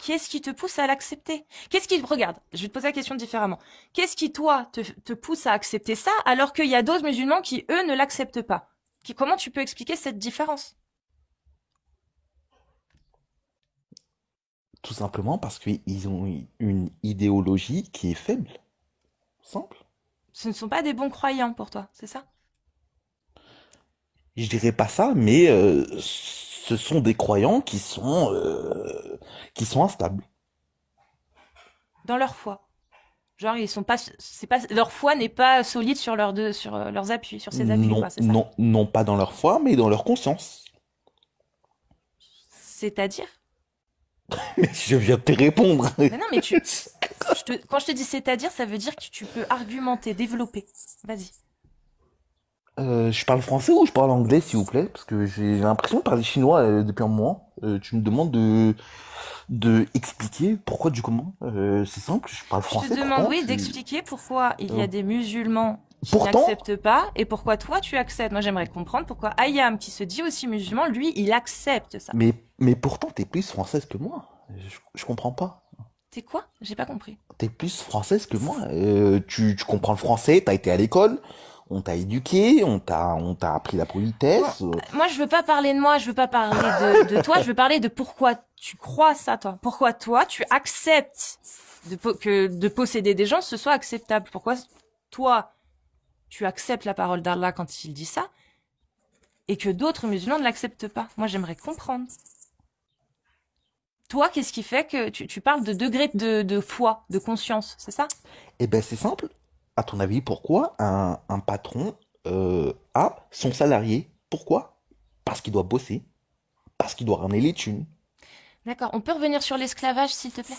Qu'est-ce qui te pousse à l'accepter? Qu'est-ce qui, regarde, je vais te poser la question différemment. Qu'est-ce qui, toi, te pousse à accepter ça alors qu'il y a d'autres musulmans qui, eux, ne l'acceptent pas? Comment tu peux expliquer cette différence? Tout simplement parce qu'ils ont une idéologie qui est faible. Simple. Ce ne sont pas des bons croyants pour toi, c'est ça? Je dirais pas ça, mais ce sont des croyants qui sont instables. Dans leur foi. Genre, ils sont pas, c'est pas, leur foi n'est pas solide sur sur leurs appuis, sur ses appuis, quoi, c'est ça? Non pas dans leur foi, mais dans leur conscience. C'est-à-dire? Mais je viens de te répondre. Mais non, mais quand je te dis c'est-à-dire, ça veut dire que tu peux argumenter, développer. Vas-y. Je parle français ou je parle anglais, s'il vous plaît? Parce que j'ai l'impression de parler chinois depuis un moment. Tu me demandes de expliquer pourquoi du comment. C'est simple, je parle Je français. te demande, pourtant, oui, d'expliquer pourquoi il y a des musulmans qui Pourtant, n'acceptent pas et pourquoi toi tu acceptes. Moi, j'aimerais comprendre pourquoi Ayam, qui se dit aussi musulman, lui, il accepte ça. mais pourtant, t'es plus française que moi. Je comprends pas. T'es quoi? J'ai pas compris. T'es plus française que moi. Tu comprends le français, t'as été à l'école, on t'a éduqué, on t'a appris la politesse. Bon, moi, je veux pas parler de moi, je veux pas parler de toi, je veux parler de pourquoi tu crois ça, toi. Pourquoi toi, tu acceptes que de posséder des gens, ce soit acceptable. Pourquoi toi, tu acceptes la parole d'Allah quand il dit ça, et que d'autres musulmans ne l'acceptent pas. Moi, j'aimerais comprendre. Toi, qu'est-ce qui fait que tu parles de degré de foi, de conscience, c'est ça? Eh ben, c'est simple. À ton avis, pourquoi un patron a son salarié? Pourquoi? Parce qu'il doit bosser, parce qu'il doit ramener les thunes. D'accord. On peut revenir sur l'esclavage, s'il te plaît?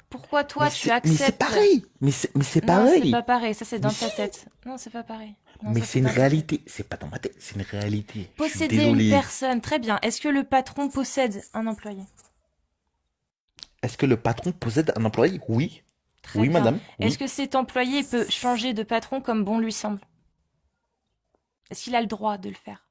Pourquoi toi, tu Mais c'est acceptes... pareil. Mais c'est Non, c'est pareil. pas pareil. Ça, c'est Mais dans ta si. tête. Non, c'est pas pareil. Non, Mais ça, c'est c'est une dans ta tête. réalité. C'est pas dans ma tête, c'est une réalité. Je suis Posséder une désolé. personne, très bien. Est-ce que le patron possède un employé? Est-ce que le patron possède un employé? Oui. Très Oui, bien. madame. Est-ce Oui. que cet employé peut changer de patron comme bon lui semble? Est-ce qu'il a le droit de le faire?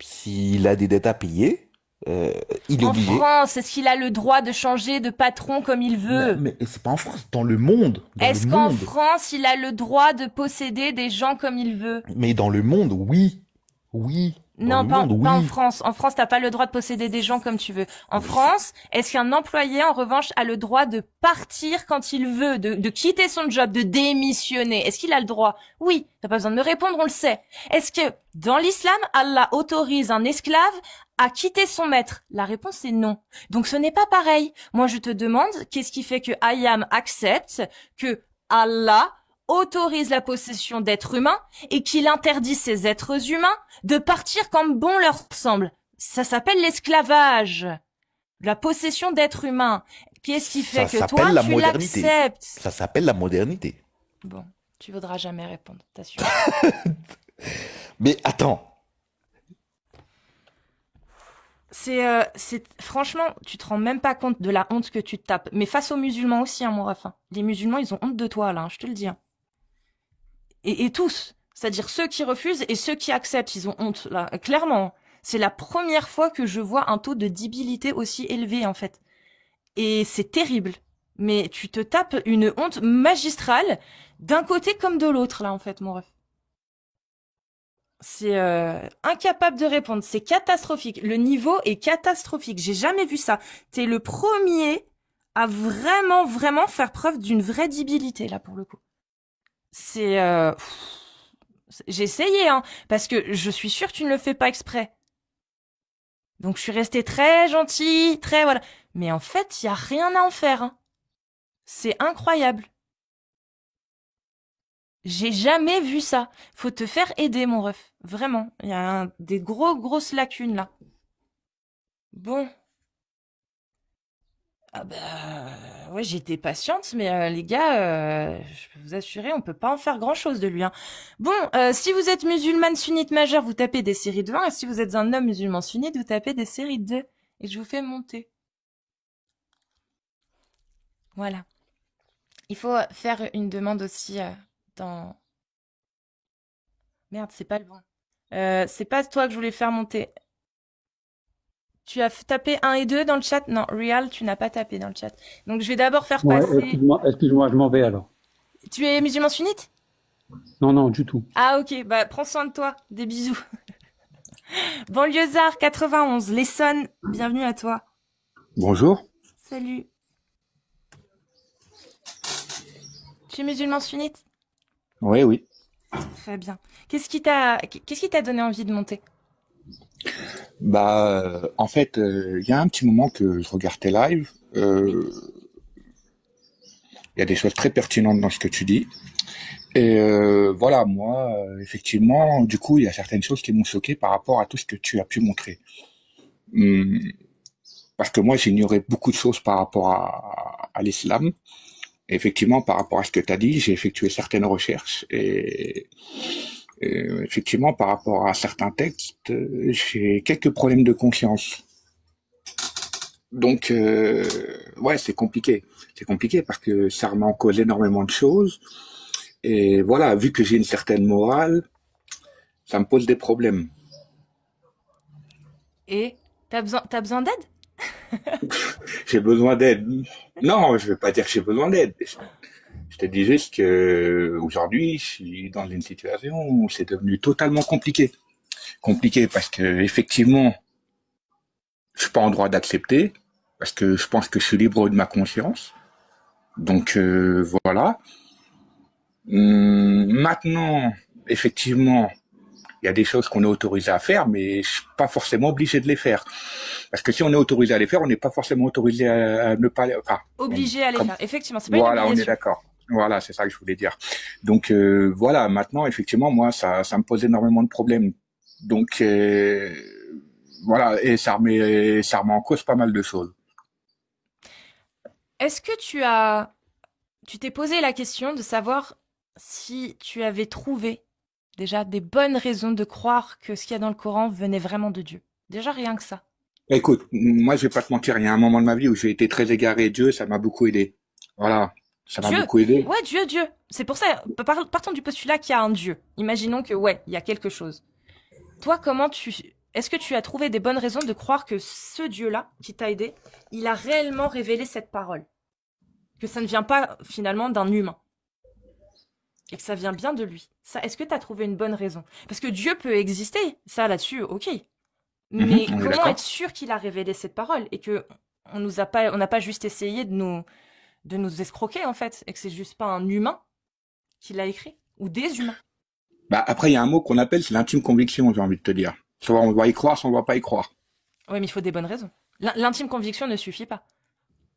S'il a des dettes à payer, euh, il est En obligé. France, est-ce qu'il a le droit de changer de patron comme il veut? Mais c'est pas en France, dans le monde. Dans le Est-ce qu'en monde. France, il a le droit de posséder des gens comme il veut? Mais dans le monde, oui. Oui. Dans Non, le monde, pas en oui. France. En France, t'as pas le droit de posséder des gens comme tu veux. En Mais c'est- France, est-ce qu'un employé, en revanche, a le droit de partir quand il veut, de quitter son job, de démissionner? Est-ce qu'il a le droit? Oui. T'as pas besoin de me répondre, on le sait. Est-ce que, dans l'islam, Allah autorise un esclave à quitter son maître? La réponse est non. Donc ce n'est pas pareil. Moi, je te demande, qu'est-ce qui fait que Ayam accepte que Allah autorise la possession d'êtres humains et qu'il interdit ces êtres humains de partir comme bon leur semble. Ça s'appelle l'esclavage, la possession d'êtres humains. Qu'est-ce qui fait Ça que toi, s'appelle la tu modernité. l'acceptes? Ça s'appelle la modernité. Bon, tu voudras jamais répondre, t'assures. Mais attends. Franchement, tu te rends même pas compte de la honte que tu te tapes. Mais face aux musulmans aussi, hein, mon ref. Hein. Les musulmans, ils ont honte de toi, là, hein, je te le dis. Hein. Et tous. C'est-à-dire ceux qui refusent et ceux qui acceptent, ils ont honte, là. Clairement. C'est la première fois que je vois un taux de débilité aussi élevé, en fait. Et c'est terrible. Mais tu te tapes une honte magistrale d'un côté comme de l'autre, là, en fait, mon ref. C'est incapable de répondre. C'est catastrophique. Le niveau est catastrophique. J'ai jamais vu ça. T'es le premier à vraiment, vraiment faire preuve d'une vraie débilité, là, pour le coup. C'est... J'ai essayé, hein, parce que je suis sûre que tu ne le fais pas exprès. Donc je suis restée très gentille, très... voilà. Mais en fait, il y a rien à en faire. Hein. C'est incroyable. J'ai jamais vu ça. Faut te faire aider, mon ref. Vraiment. Il y a des grosses lacunes, là. Bon. Ah bah... Ouais, j'étais patiente, mais les gars, je peux vous assurer, on peut pas en faire grand-chose de lui. Hein. Bon, si vous êtes musulmane sunnite majeure, vous tapez des séries de 20, et si vous êtes un homme musulman sunnite, vous tapez des séries de 2. Et je vous fais monter. Voilà. Il faut faire une demande aussi dans... Merde, c'est pas le bon. C'est pas toi que je voulais faire monter. Tu as tapé 1 et 2 dans le chat? Non, Real, tu n'as pas tapé dans le chat. Donc je vais d'abord faire Ouais, passer... excuse-moi, je m'en vais alors. Tu es musulman sunnite? Non, non, du tout. Ah ok, bah prends soin de toi. Des bisous. Banlieusard 91, l'Essonne, bienvenue à toi. Bonjour. Salut. Tu es musulman sunnite? Oui, oui. Très bien. Qu'est-ce qui t'a donné envie de monter? En fait, il y a un petit moment que je regarde tes lives. Il y a des choses très pertinentes dans ce que tu dis. Et voilà, moi, effectivement, du coup, il y a certaines choses qui m'ont choqué par rapport à tout ce que tu as pu montrer. Hum, Parce que moi, j'ignorais beaucoup de choses par rapport à l'islam. Et effectivement, par rapport à ce que tu as dit, j'ai effectué certaines recherches. Et effectivement, par rapport à certains textes, j'ai quelques problèmes de conscience. Donc, ouais, c'est compliqué. C'est compliqué parce que ça remet en cause énormément de choses. Et voilà, vu que j'ai une certaine morale, ça me pose des problèmes. Et t'as besoin d'aide? J'ai besoin d'aide. Non, je vais pas dire que j'ai besoin d'aide. Je te dis juste que aujourd'hui, je suis dans une situation où c'est devenu totalement compliqué. Compliqué parce que effectivement, je suis pas en droit d'accepter parce que je pense que je suis libre de ma conscience. Donc voilà. Maintenant, effectivement, il y a des choses qu'on est autorisé à faire, mais je suis pas forcément obligé de les faire. Parce que si on est autorisé à les faire, on n'est pas forcément autorisé à ne pas les... Enfin, Obligé à les comme- faire. Effectivement, c'est pas une voilà, on est obligation. d'accord. Voilà, c'est ça que je voulais dire. Donc voilà, maintenant, effectivement, moi, ça me pose énormément de problèmes. Donc voilà, et ça remet en cause pas mal de choses. Est-ce que tu t'es posé la question de savoir si tu avais trouvé déjà des bonnes raisons de croire que ce qu'il y a dans le Coran venait vraiment de Dieu? Déjà rien que ça. Écoute, moi, je vais pas te mentir, il y a un moment de ma vie où j'ai été très égaré. Dieu, ça m'a beaucoup aidé. Voilà, ça m'a Dieu. beaucoup aidé. Ouais, Dieu, Dieu. C'est pour ça, partons du postulat qu'il y a un Dieu. Imaginons que, ouais, il y a quelque chose. Toi, est-ce que tu as trouvé des bonnes raisons de croire que ce Dieu-là, qui t'a aidé, il a réellement révélé cette parole? Que ça ne vient pas, finalement, d'un humain. Et que ça vient bien de lui. Ça, est-ce que tu as trouvé une bonne raison? Parce que Dieu peut exister. Ça, là-dessus, ok. Mais On est comment d'accord. être sûr qu'il a révélé cette parole et que on n'a pas juste essayé de nous escroquer, en fait, et que c'est juste pas un humain qui l'a écrit? Ou des humains? Bah, après, il y a un mot qu'on appelle, c'est l'intime conviction, j'ai envie de te dire. Soit on va y croire, soit on va pas y croire. Oui, mais il faut des bonnes raisons. L'intime conviction ne suffit pas.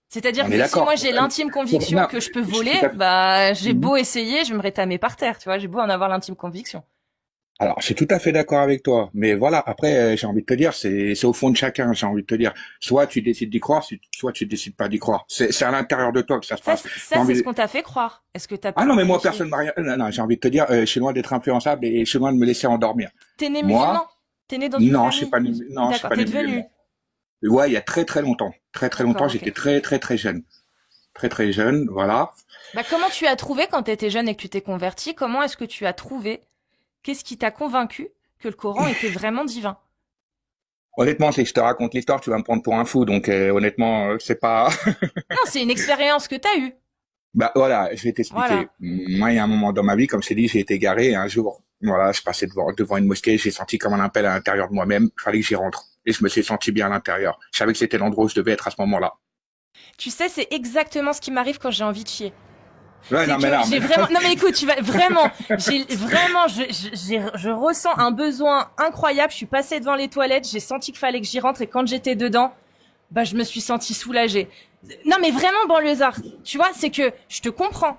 C'est-à-dire On que est si d'accord. moi j'ai l'intime conviction Non, que je peux je suis voler, tout à fait- bah j'ai Mhm. beau essayer, je vais me rétamer par terre, tu vois, j'ai beau en avoir l'intime conviction. Alors, je suis tout à fait d'accord avec toi. Mais voilà, après, j'ai envie de te dire, c'est au fond de chacun, j'ai envie de te dire. Soit tu décides d'y croire, soit tu décides pas d'y croire. C'est à l'intérieur de toi que ça se Ça, passe. J'ai c'est envie ce de- qu'on t'a fait croire. Est-ce que t'as Ah pu non, mais moi, vérifier? personne m'a rien... Non, non, j'ai envie de te dire, je suis loin d'être influençable et je suis loin de me laisser endormir. T'es né Moi, musulman? T'es né dans une non, je suis famille pas né, non, je suis D'accord, pas né t'es devenu. musulman. Ouais, il y a très très longtemps. Très très longtemps, D'accord, j'étais ok. très très très jeune. Très très jeune, voilà. Bah comment tu as trouvé quand t'étais jeune et que tu t'es converti? Comment est-ce que tu as trouvé? Qu'est-ce qui t'a convaincu que le Coran était vraiment divin? Honnêtement, si je te raconte l'histoire, tu vas me prendre pour un fou. Donc honnêtement, c'est pas... Non, c'est une expérience que t'as eue. Bah voilà, je vais t'expliquer. Voilà. Moi, il y a un moment dans ma vie, comme je t'ai dit, j'ai été égaré. Un jour, voilà, je passais devant une mosquée, j'ai senti comme un appel à l'intérieur de moi-même. Il fallait que j'y rentre. Et je me suis senti bien à l'intérieur. Je savais que c'était l'endroit où je devais être à ce moment-là. Tu sais, c'est exactement ce qui m'arrive quand j'ai envie de chier. Ouais, C'est non, mais que là, j'ai vraiment, non mais écoute, tu vas vraiment, je ressens un besoin incroyable. Je suis passée devant les toilettes, j'ai senti qu'il fallait que j'y rentre et quand j'étais dedans, bah je me suis sentie soulagée. Non mais vraiment banlieusard, tu vois, c'est que je te comprends.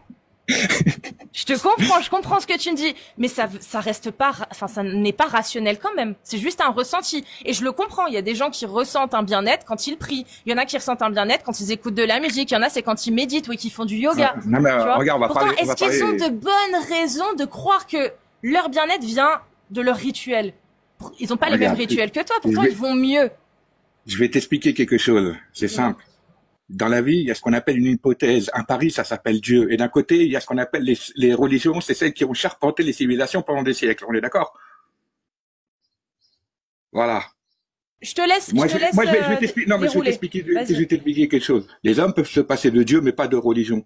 Je comprends ce que tu me dis, mais ça reste pas, enfin, ça n'est pas rationnel quand même. C'est juste un ressenti. Et je le comprends. Il y a des gens qui ressentent un bien-être quand ils prient. Il y en a qui ressentent un bien-être quand ils écoutent de la musique. Il y en a, c'est quand ils méditent ou qui font du yoga. non, mais Tu vois. regarde, Pourtant, on va est-ce qu'ils ont parler. de bonnes raisons de croire que leur bien-être vient de leur rituel? Ils ont pas les mêmes Regarde, rituels que toi. je Pourtant, vais, ils vont mieux. je vais t'expliquer quelque chose. C'est Dis-moi. simple. Dans la vie, il y a ce qu'on appelle une hypothèse. Un pari, ça s'appelle Dieu. Et d'un côté, il y a ce qu'on appelle les religions. C'est celles qui ont charpenté les civilisations pendant des siècles. On est d'accord? Voilà. Je te laisse Je vais t'expliquer, non, mais dérouler. je Vas-y. vais t'expliquer quelque chose. Les hommes peuvent se passer de Dieu, mais pas de religion.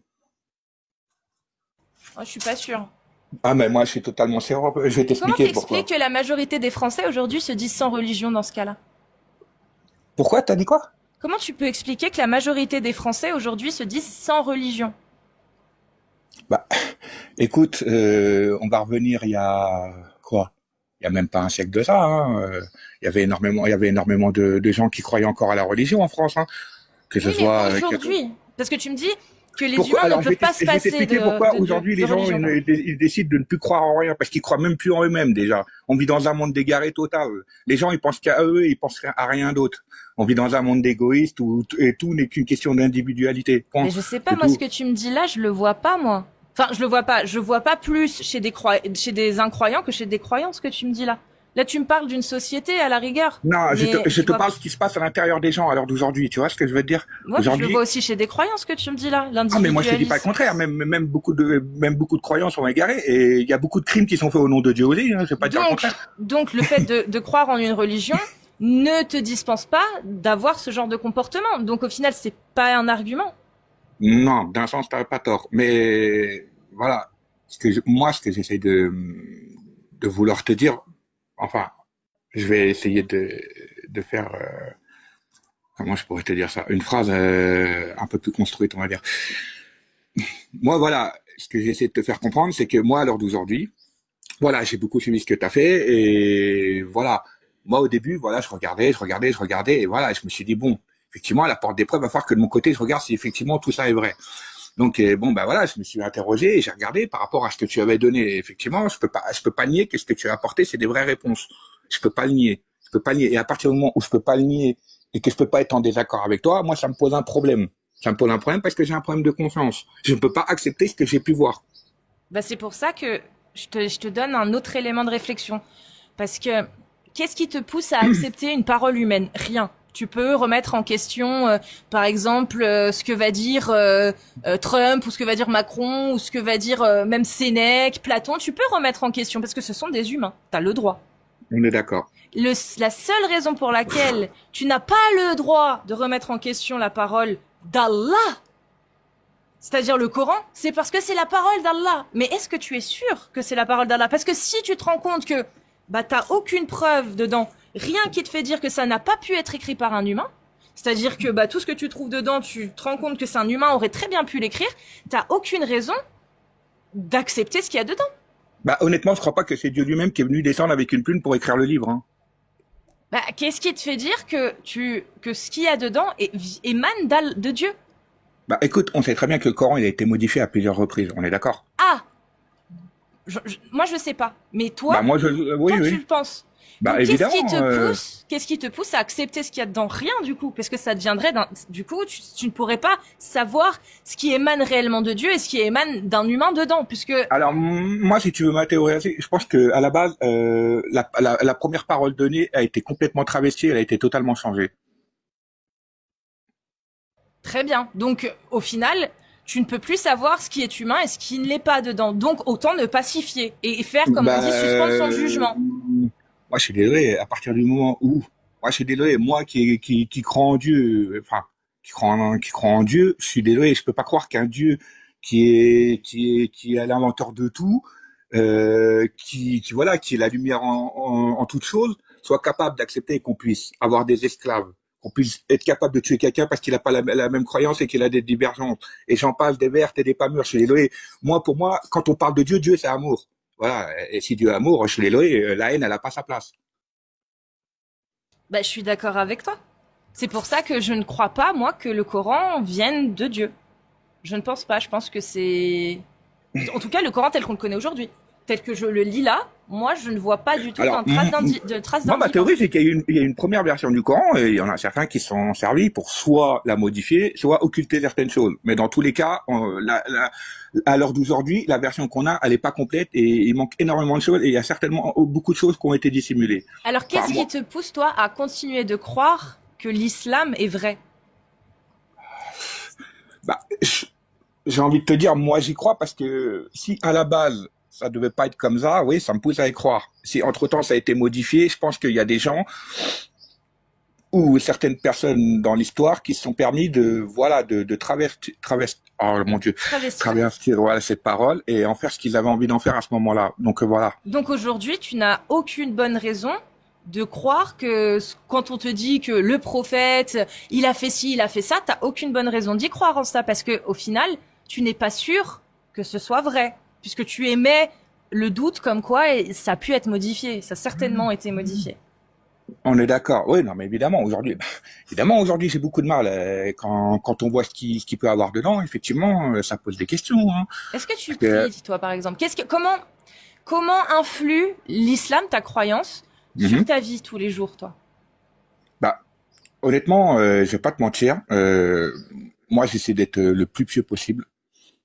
Oh, je suis pas sûre. Ah, mais moi, je suis totalement sérieux. Je vais Comment t'expliquer pourquoi. t'expliques que la majorité des Français aujourd'hui se disent sans religion dans ce cas-là? Pourquoi? T'as dit quoi? Comment tu peux expliquer que la majorité des Français aujourd'hui se disent sans religion? Bah, écoute, on va revenir il y a quoi? Il y a même pas un siècle de ça. Hein. Il y avait énormément de gens qui croyaient encore à la religion en France, hein. Que ce Oui, mais soit. aujourd'hui, parce que tu me dis que les Pourquoi? humains Alors, ne peuvent pas se je vais passer t'expliquer pourquoi aujourd'hui de les gens religion. ils décident de ne plus croire en rien parce qu'ils croient même plus en eux-mêmes déjà. On vit dans un monde d'égarés total. Les gens ils pensent qu'à eux, ils pensent à rien d'autre. On vit dans un monde d'égoïstes où et tout n'est qu'une question d'individualité. Point. Mais je sais pas, C'est moi, tout. ce que tu me dis là, je le vois pas, moi. Enfin, je le vois pas. Je vois pas plus chez chez des incroyants que chez des croyants, ce que tu me dis là. Là, tu me parles d'une société à la rigueur. Non, Mais je te vois parle de ce qui se passe à l'intérieur des gens à l'heure d'aujourd'hui. Tu vois ce que je veux te dire? Ouais, puis je le Aujourd'hui. vois aussi chez des croyants, ce que tu me dis là. Ah, mais moi je te dis pas le L'individualisme. contraire. Même beaucoup de croyants sont égarés et il y a beaucoup de crimes qui sont faits au nom de Dieu aussi. Hein, je vais pas dire le contraire. Donc, le fait de croire en une religion ne te dispense pas d'avoir ce genre de comportement. Donc, au final, c'est pas un argument. Non, d'un sens t'as pas tort. Mais voilà, moi ce que j'essaie de vouloir te dire, enfin, je vais essayer de faire comment je pourrais te dire ça, une phrase un peu plus construite, on va dire. moi, voilà, ce que j'essaie de te faire comprendre, c'est que moi, à l'heure d'aujourd'hui, voilà, j'ai beaucoup suivi ce que tu as fait et voilà. Moi, au début, voilà, je regardais et voilà, je me suis dit bon, effectivement, à la porte des preuves, il va falloir que de mon côté, je regarde si effectivement tout ça est vrai. Donc bon, bah voilà, je me suis interrogé et j'ai regardé par rapport à ce que tu avais donné. Et effectivement, je peux pas nier que ce que tu as apporté, c'est des vraies réponses. Je peux pas le nier. Je peux pas le nier. Et à partir du moment où je peux pas le nier et que je peux pas être en désaccord avec toi, moi, ça me pose un problème. Ça me pose un problème parce que j'ai un problème de confiance. Je ne peux pas accepter ce que j'ai pu voir. Bah, c'est pour ça que je te donne un autre élément de réflexion. Parce que qu'est-ce qui te pousse à accepter une parole humaine? Rien. Tu peux remettre en question, par exemple, ce que va dire Trump, ou ce que va dire Macron, ou ce que va dire même Sénèque, Platon. Tu peux remettre en question, parce que ce sont des humains. T'as le droit. On est d'accord. La seule raison pour laquelle tu n'as pas le droit de remettre en question la parole d'Allah, c'est-à-dire le Coran, c'est parce que c'est la parole d'Allah. Mais est-ce que tu es sûr que c'est la parole d'Allah? Parce que si tu te rends compte que bah t'as aucune preuve dedans, rien qui te fait dire que ça n'a pas pu être écrit par un humain, c'est-à-dire que bah tout ce que tu trouves dedans, tu te rends compte que c'est un humain aurait très bien pu l'écrire, t'as aucune raison d'accepter ce qu'il y a dedans. Bah honnêtement, je crois pas que c'est Dieu lui-même qui est venu descendre avec une plume pour écrire le livre. Hein. Bah qu'est-ce qui te fait dire que ce qu'il y a dedans émane de Dieu? Bah écoute, on sait très bien que le Coran il a été modifié à plusieurs reprises. On est d'accord? Ah, moi je sais pas, mais toi, Bah moi oui toi tu oui. le penses. Bah Donc évidemment. qu'est-ce qui te pousse à accepter ce qu'il y a dedans? Rien du coup, parce que ça deviendrait du coup tu ne pourrais pas savoir ce qui émane réellement de Dieu et ce qui émane d'un humain dedans, puisque Alors moi, si tu veux ma théorie, je pense que à la base, la première parole donnée a été complètement travestie, elle a été totalement changée. très bien. Donc au final, tu ne peux plus savoir ce qui est humain et ce qui ne l'est pas dedans. Donc autant ne pas s'y fier et faire comme on Bah, dit suspendre son jugement. moi, je suis désolé. À partir du moment où, moi, je suis désolé. Moi, qui crois en Dieu, enfin, qui croit en Dieu, je suis désolé. Je peux pas croire qu'un Dieu qui est l'inventeur de tout, voilà, qui est la lumière en toute chose, soit capable d'accepter qu'on puisse avoir des esclaves, qu'on puisse être capable de tuer quelqu'un parce qu'il n'a pas la même croyance et qu'il a des divergences. Et j'en passe des vertes et des pas mûres. Je suis désolé. Moi, pour moi, quand on parle de Dieu, Dieu c'est amour. Voilà. Et si Dieu est amour, je suis désolé, la haine, elle a pas sa place. Bah je suis d'accord avec toi. C'est pour ça que je ne crois pas moi que le Coran vienne de Dieu. Je ne pense pas. Je pense que c'est, en tout cas, le Coran tel qu'on le connaît aujourd'hui, tel que je le lis là, moi, je ne vois pas du tout Alors, de trace moi, ma d'indifférence. théorie, c'est qu'il y a il y a une première version du Coran et il y en a certains qui sont servis pour soit la modifier, soit occulter certaines choses. Mais dans tous les cas, à l'heure d'aujourd'hui, la version qu'on a, elle est pas complète et il manque énormément de choses et il y a certainement beaucoup de choses qui ont été dissimulées. Alors, Par qu'est-ce moi. qui te pousse, toi, à continuer de croire que l'islam est vrai? Bah, j'ai envie de te dire, moi, j'y crois parce que si à la base, ça devait pas être comme ça, oui, ça me pousse à y croire. Si entre-temps, ça a été modifié, je pense qu'il y a des gens ou certaines personnes dans l'histoire qui se sont permis voilà, de oh mon Dieu, Travestir. traverser, voilà, cette parole et en faire ce qu'ils avaient envie d'en faire à ce moment-là. Donc voilà. Donc aujourd'hui, tu n'as aucune bonne raison de croire que quand on te dit que le prophète, il a fait ci, il a fait ça, t'as aucune bonne raison d'y croire en ça parce que au final, tu n'es pas sûr que ce soit vrai puisque tu émets le doute comme quoi ça a pu être modifié, ça a certainement été modifié. On est d'accord. Oui, non, mais évidemment, aujourd'hui, j'ai beaucoup de mal quand on voit ce qui peut avoir dedans. Effectivement, ça pose des questions. Hein. Est-ce que tu Parce que, pries, toi, par exemple? Comment influe l'islam, ta croyance, sur ta vie tous les jours, toi? bah, honnêtement, je vais pas te mentir. Moi, j'essaie d'être le plus pieux possible.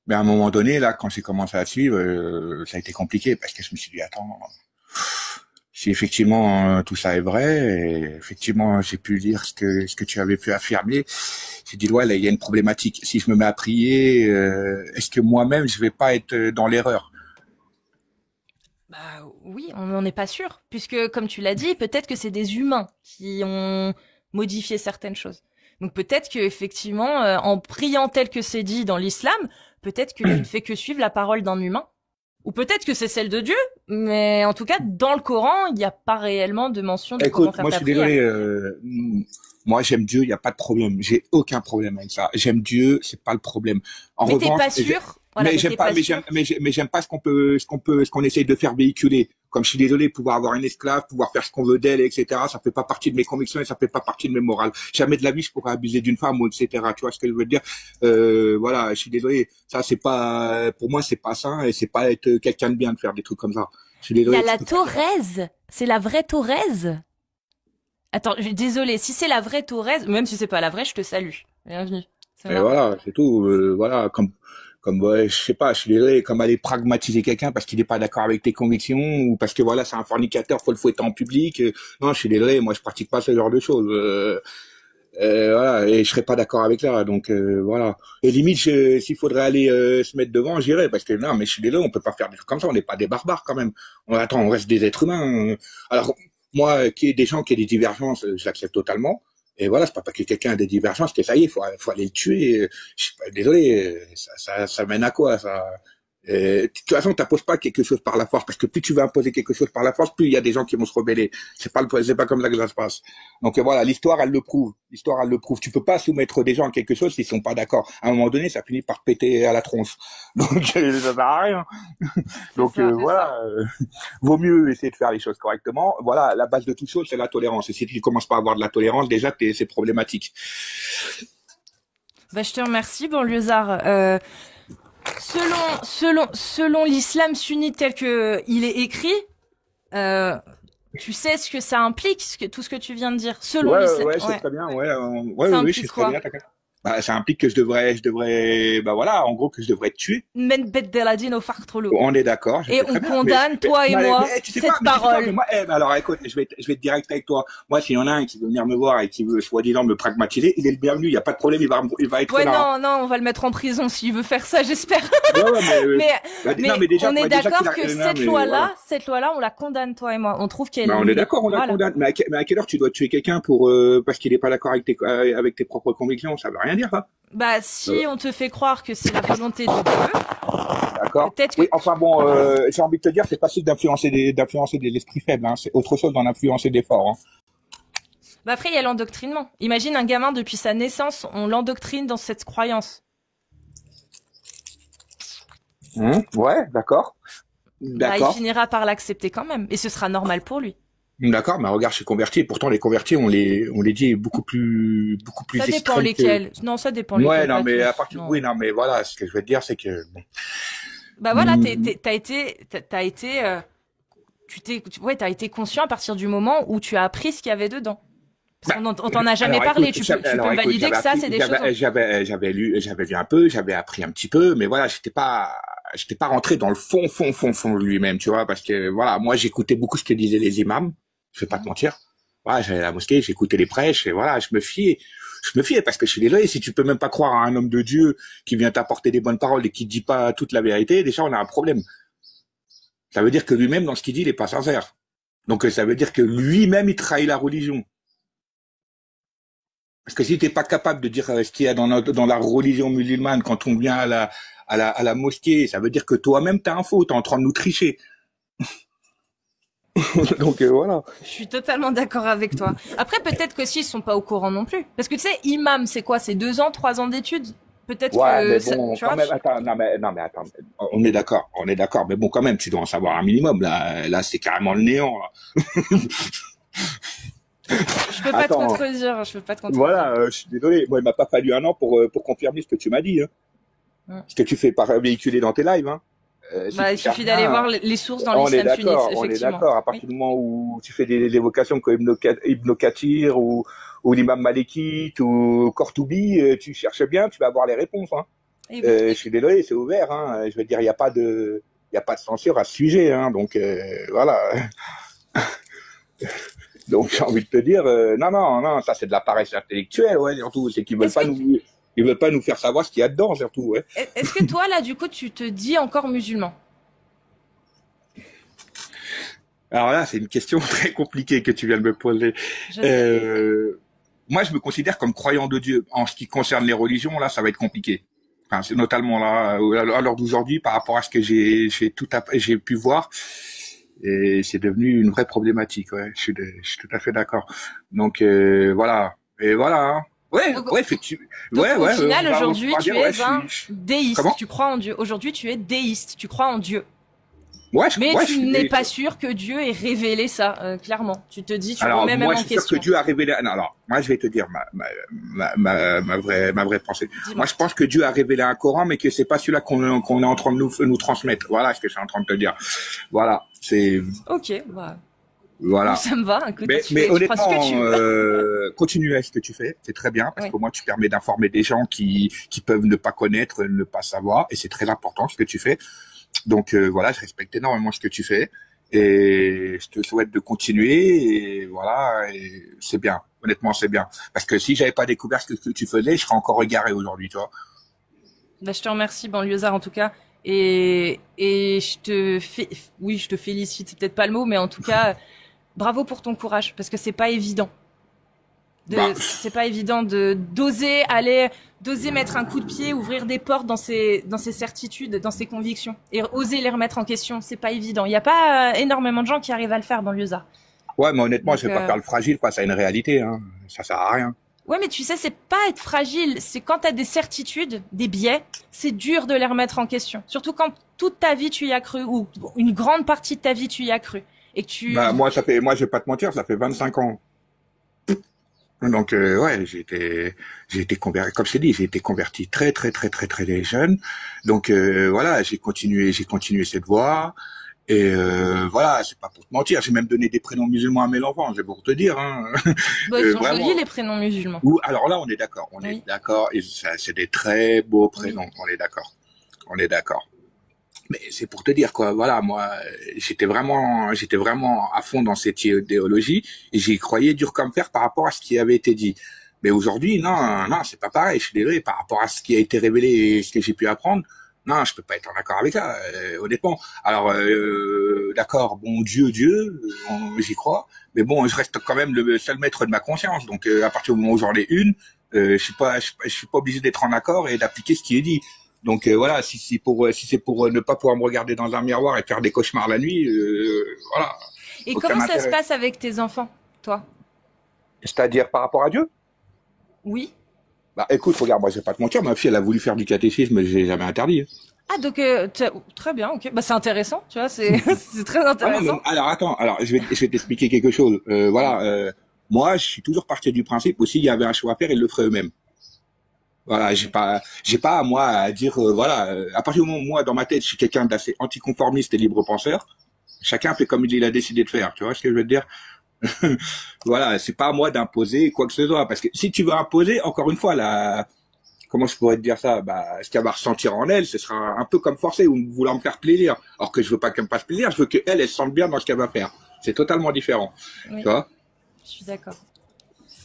Mais à un moment donné, là, quand j'ai commencé à suivre, ça a été compliqué parce que je me suis dit, attends, si effectivement tout ça est vrai, et effectivement j'ai pu lire ce que tu avais pu affirmer, j'ai dit ouais, là il y a une problématique. Si je me mets à prier, est-ce que moi-même je vais pas être dans l'erreur? Bah oui, on n'en est pas sûr, puisque comme tu l'as dit, peut-être que c'est des humains qui ont modifié certaines choses. Donc peut-être que effectivement, en priant tel que c'est dit dans l'islam, peut-être que tu ne fais que suivre la parole d'un humain. Ou peut-être que c'est celle de Dieu, mais en tout cas, dans le Coran, il n'y a pas réellement de mention de comment Écoute, faire moi je ta suis prière. désolé. Moi j'aime Dieu, il y a pas de problème. J'ai aucun problème avec ça. J'aime Dieu, c'est pas le problème. En Mais t'es revanche, pas sûr. Voilà, mais j'aime t'es pas, pas sûr. mais j'aime pas ce qu'on essaye de faire véhiculer. Comme je suis désolé, pouvoir avoir une esclave, pouvoir faire ce qu'on veut d'elle, etc. Ça fait pas partie de mes convictions et ça fait pas partie de mes morales. Jamais de la vie je pourrais abuser d'une femme ou etc. Tu vois ce que je veux dire? Voilà, je suis désolé. Ça c'est pas, pour moi c'est pas sain et c'est pas être quelqu'un de bien de faire des trucs comme ça. Je suis Il y désolé. a la Thorez. C'est la vraie Thorez. Attends, désolé. Si c'est la vraie Thorez, même si c'est pas la vraie, je te salue. Bienvenue. C'est Et marrant. voilà, c'est tout. Voilà, comme ouais, je sais pas, je suis désolé, comme aller pragmatiser quelqu'un parce qu'il n'est pas d'accord avec tes convictions ou parce que voilà, c'est un fornicateur, faut le fouetter en public. Non, je suis désolé, moi je pratique pas ce genre de choses. Voilà, et je serais pas d'accord avec ça. Donc voilà. Et limite, s'il faudrait aller se mettre devant, j'irais parce que non, mais je suis désolé, on peut pas faire des trucs comme ça. On n'est pas des barbares quand même. On reste des êtres humains. Alors moi, qui est des gens qui aient des divergences, je l'accepte totalement. Et voilà, c'est pas parce que quelqu'un a des divergences que ça y est, faut aller le tuer. Je suis pas désolé, ça mène à quoi ça? De toute façon, t'imposes pas quelque chose par la force, parce que plus tu vas imposer quelque chose par la force, plus il y a des gens qui vont se rebeller. C'est pas comme ça que ça se passe. Donc voilà, l'histoire elle le prouve. L'histoire elle le prouve. Tu peux pas soumettre des gens à quelque chose s'ils sont pas d'accord. À un moment donné, ça finit par péter à la tronche. Donc ça sert à rien. Donc C'est voilà, vaut mieux essayer de faire les choses correctement. Voilà, la base de toute chose c'est la tolérance. Et si tu commences pas à avoir de la tolérance, déjà c'est problématique. Bah, je te remercie, banlieusard. Selon l'islam sunnite tel que il est écrit, tu sais ce que ça implique, tout ce que tu viens de dire. Selon l'islam, Ouais, c'est très bien. Ouais, ça oui, implique c'est très quoi? bien. Bah, ça implique que bah voilà, en gros que je devrais te tuer. Men beddeladin au fartrolo. On est d'accord. Et on condamne, toi et moi, tu sais cette quoi, parole. mais moi, mais alors écoute, je vais être direct avec toi. Moi, s'il y en a un qui veut venir me voir et qui veut soi-disant me pragmatiser, il est le bienvenu. Il y a pas de problème. Il va être Ouais, là. non, on va le mettre en prison s'il veut faire ça, j'espère. Ouais, Mais déjà, on est déjà d'accord qu'il a- que non, cette mais loi-là, voilà. on la condamne, toi et moi. On trouve qu'elle. Bah, on est d'accord, on la Voilà. condamne. Mais à quelle heure tu dois tuer quelqu'un pour parce qu'il est pas d'accord avec tes propres convictions? Ça veut rien dire, ça. Bah, si on te fait croire que c'est la volonté de Dieu, D'accord. peut-être que. Oui, enfin bon, j'ai envie de te dire, c'est facile d'influencer des esprits faibles. Hein. C'est autre chose d'en influencer des forts. Hein. Bah après, il y a l'endoctrinement. Imagine un gamin depuis sa naissance, on l'endoctrine dans cette croyance. Ouais, d'accord. Bah, il finira par l'accepter quand même, et ce sera normal pour lui. D'accord, mais regarde, je suis converti. Pourtant, les convertis, on les dit beaucoup plus Ça dépend extrêmes lesquels. Non, ça dépend Ouais, lesquels. non, pas mais tous. à partir, Non. oui, non, mais voilà, ce que je veux te dire, c'est que, bon. Bah voilà, t'as été conscient à partir du moment où tu as appris ce qu'il y avait dedans. Parce qu'on on t'en a jamais Alors, parlé. écoute, Tu peux me valider que ça, c'est des choses. j'avais lu un peu, j'avais appris un petit peu, mais voilà, j'étais pas rentré dans le fond de lui-même, tu vois, parce que, voilà, moi, j'écoutais beaucoup ce que disaient les imams. Je vais pas te mentir. Voilà, j'allais à la mosquée, j'écoutais les prêches, et voilà, je me fiais parce que je suis désolé, si tu peux même pas croire à un homme de Dieu qui vient t'apporter des bonnes paroles et qui dit pas toute la vérité, déjà, on a un problème. Ça veut dire que lui-même, dans ce qu'il dit, il est pas sincère. Donc, ça veut dire que lui-même, il trahit la religion. Parce que si t'es pas capable de dire ce qu'il y a dans la religion musulmane quand on vient à la mosquée, ça veut dire que toi-même t'as un faux, t'es en train de nous tricher. Donc voilà. Je suis totalement d'accord avec toi. Après, peut-être que s'ils sont pas au courant non plus. Parce que tu sais, imam, c'est quoi? C'est 2 ans, 3 ans d'études? Peut-être Ouais, que mais ça, bon, tu quand vois, même, attends, non, mais attends, on est d'accord, mais bon, quand même, tu dois en savoir un minimum, là, c'est carrément le néant, là. je peux pas te Attends. contredire, Voilà, je suis désolé, moi, il m'a pas fallu un an pour confirmer ce que tu m'as dit, hein. Ce que tu fais véhiculer dans tes lives, hein. Bah, il suffit d'aller voir les sources dans l'islam sunnite, effectivement. On est d'accord. À partir du moment où tu fais des évocations comme Ibn Kathir ou l'imam Malikite ou Kortoubi, tu cherches bien, tu vas avoir les réponses, hein. Je suis désolé, c'est ouvert, hein. Je veux dire, il y a pas de censure à ce sujet, hein. Donc, voilà. Donc, j'ai envie de te dire, non, ça c'est de la paresse intellectuelle, ouais, surtout, c'est qu'ils veulent pas nous faire savoir ce qu'il y a dedans, surtout, ouais. Est-ce que toi, là, du coup, tu te dis encore musulman? Alors là, c'est une question très compliquée que tu viens de me poser. Moi, je me considère comme croyant de Dieu. En ce qui concerne les religions, là, ça va être compliqué. Enfin, c'est notamment là, à l'heure d'aujourd'hui, par rapport à ce que j'ai pu voir, et c'est devenu une vraie problématique. Ouais, je suis tout à fait d'accord. Donc voilà, et voilà. Hein. Ouais, Donc, ouais, effectivement. donc Ouais, au ouais. final, On aujourd'hui, pourra tu dire, ouais, es un je- déiste. Comment? Tu crois en Dieu. Aujourd'hui, tu es déiste. Tu crois en Dieu. Mais Ouais, je tu suis n'es pas sûr que Dieu ait révélé ça, clairement. Tu te dis, tu Alors, remets même moi, en je suis sûr que question. Dieu a révélé. Non, alors, moi, je vais te dire ma vraie pensée. Dis-moi. Moi, je pense que Dieu a révélé un Coran, mais que c'est pas celui-là qu'on est en train de nous transmettre. Voilà ce que je suis en train de te dire. Voilà, c'est Ok, bah, voilà. ça me va. Écoute, Mais tu feras ce honnêtement, que tu veux. continue avec ce que tu fais, c'est très bien parce Oui. qu'au moins tu permets d'informer des gens qui peuvent ne pas connaître, ne pas savoir, et c'est très important ce que tu fais. Donc voilà, je respecte énormément ce que tu fais et je te souhaite de continuer et voilà, et c'est bien. Honnêtement, c'est bien parce que si j'avais pas découvert ce que tu faisais, je serais encore égaré aujourd'hui, tu vois. Bah, je te remercie, banlieusard, en tout cas. Et oui, je te félicite, c'est peut-être pas le mot, mais en tout cas, bravo pour ton courage, parce que c'est pas évident. Bah, C'est pas évident d'oser mettre un coup de pied, ouvrir des portes dans ses certitudes, dans ses convictions, et oser les remettre en question. C'est pas évident. Il y a pas énormément de gens qui arrivent à le faire, banlieusard. ouais, mais honnêtement, Donc, je vais pas faire le fragile face à une réalité, hein. Ça sert à rien. Ouais, mais tu sais, c'est pas être fragile. C'est quand t'as des certitudes, des biais, c'est dur de les remettre en question. Surtout quand toute ta vie tu y as cru, ou une grande partie de ta vie tu y as cru. Et que tu... Bah, moi, je vais pas te mentir, ça fait 25 ans. Donc, ouais, j'ai été converti, comme je t'ai dit, j'ai été converti très, très, très, très, très jeune. Donc, voilà, j'ai continué cette voie. Et voilà, c'est pas pour te mentir, j'ai même donné des prénoms musulmans à mes enfants, c'est pour te dire. Hein. Bah, ils sont vraiment. jolis, les prénoms musulmans. Ou alors là, on est d'accord, Oui. et ça, c'est des très beaux prénoms, on est d'accord. Mais c'est pour te dire quoi, voilà, moi, j'étais vraiment à fond dans cette idéologie et j'y croyais dur comme fer par rapport à ce qui avait été dit. Mais aujourd'hui, non, c'est pas pareil. Je suis désolé par rapport à ce qui a été révélé et ce que j'ai pu apprendre. Non, je peux pas être en accord avec ça, honnêtement. Alors, d'accord, bon, Dieu, j'y crois, mais bon, je reste quand même le seul maître de ma conscience. Donc, à partir du moment où j'en ai une, je suis pas obligé d'être en accord et d'appliquer ce qui est dit. Donc voilà, si c'est pour ne pas pouvoir me regarder dans un miroir et faire des cauchemars la nuit, voilà. Et Aucun comment ça se intérêt. passe avec tes enfants, toi? C'est-à-dire par rapport à Dieu? Oui. Bah écoute, regarde, moi je vais pas te mentir, ma fille elle a voulu faire du catéchisme, j'ai jamais interdit. Ah, donc, très bien, ok. Bah, c'est intéressant, tu vois, c'est c'est très Ah non, intéressant. mais, alors attends, alors je vais t'expliquer quelque chose. Voilà, moi je suis toujours parti du principe aussi, il y avait un choix à faire, ils le feraient eux-mêmes. Voilà, j'ai pas moi à dire voilà, à partir du moment où moi dans ma tête je suis quelqu'un d'assez anticonformiste et libre penseur, chacun fait comme il a décidé de faire, tu vois ce que je veux te dire. Voilà, c'est pas à moi d'imposer quoi que ce soit parce que si tu veux imposer encore une fois comment je pourrais te dire ça, bah ce qu'elle va ressentir en elle, ce sera un peu comme forcer ou vouloir me faire plaisir. Alors que je veux pas qu'elle me fasse plaisir, je veux qu'elle se sente bien dans ce qu'elle va faire. C'est totalement différent. Oui, Tu vois? je suis d'accord.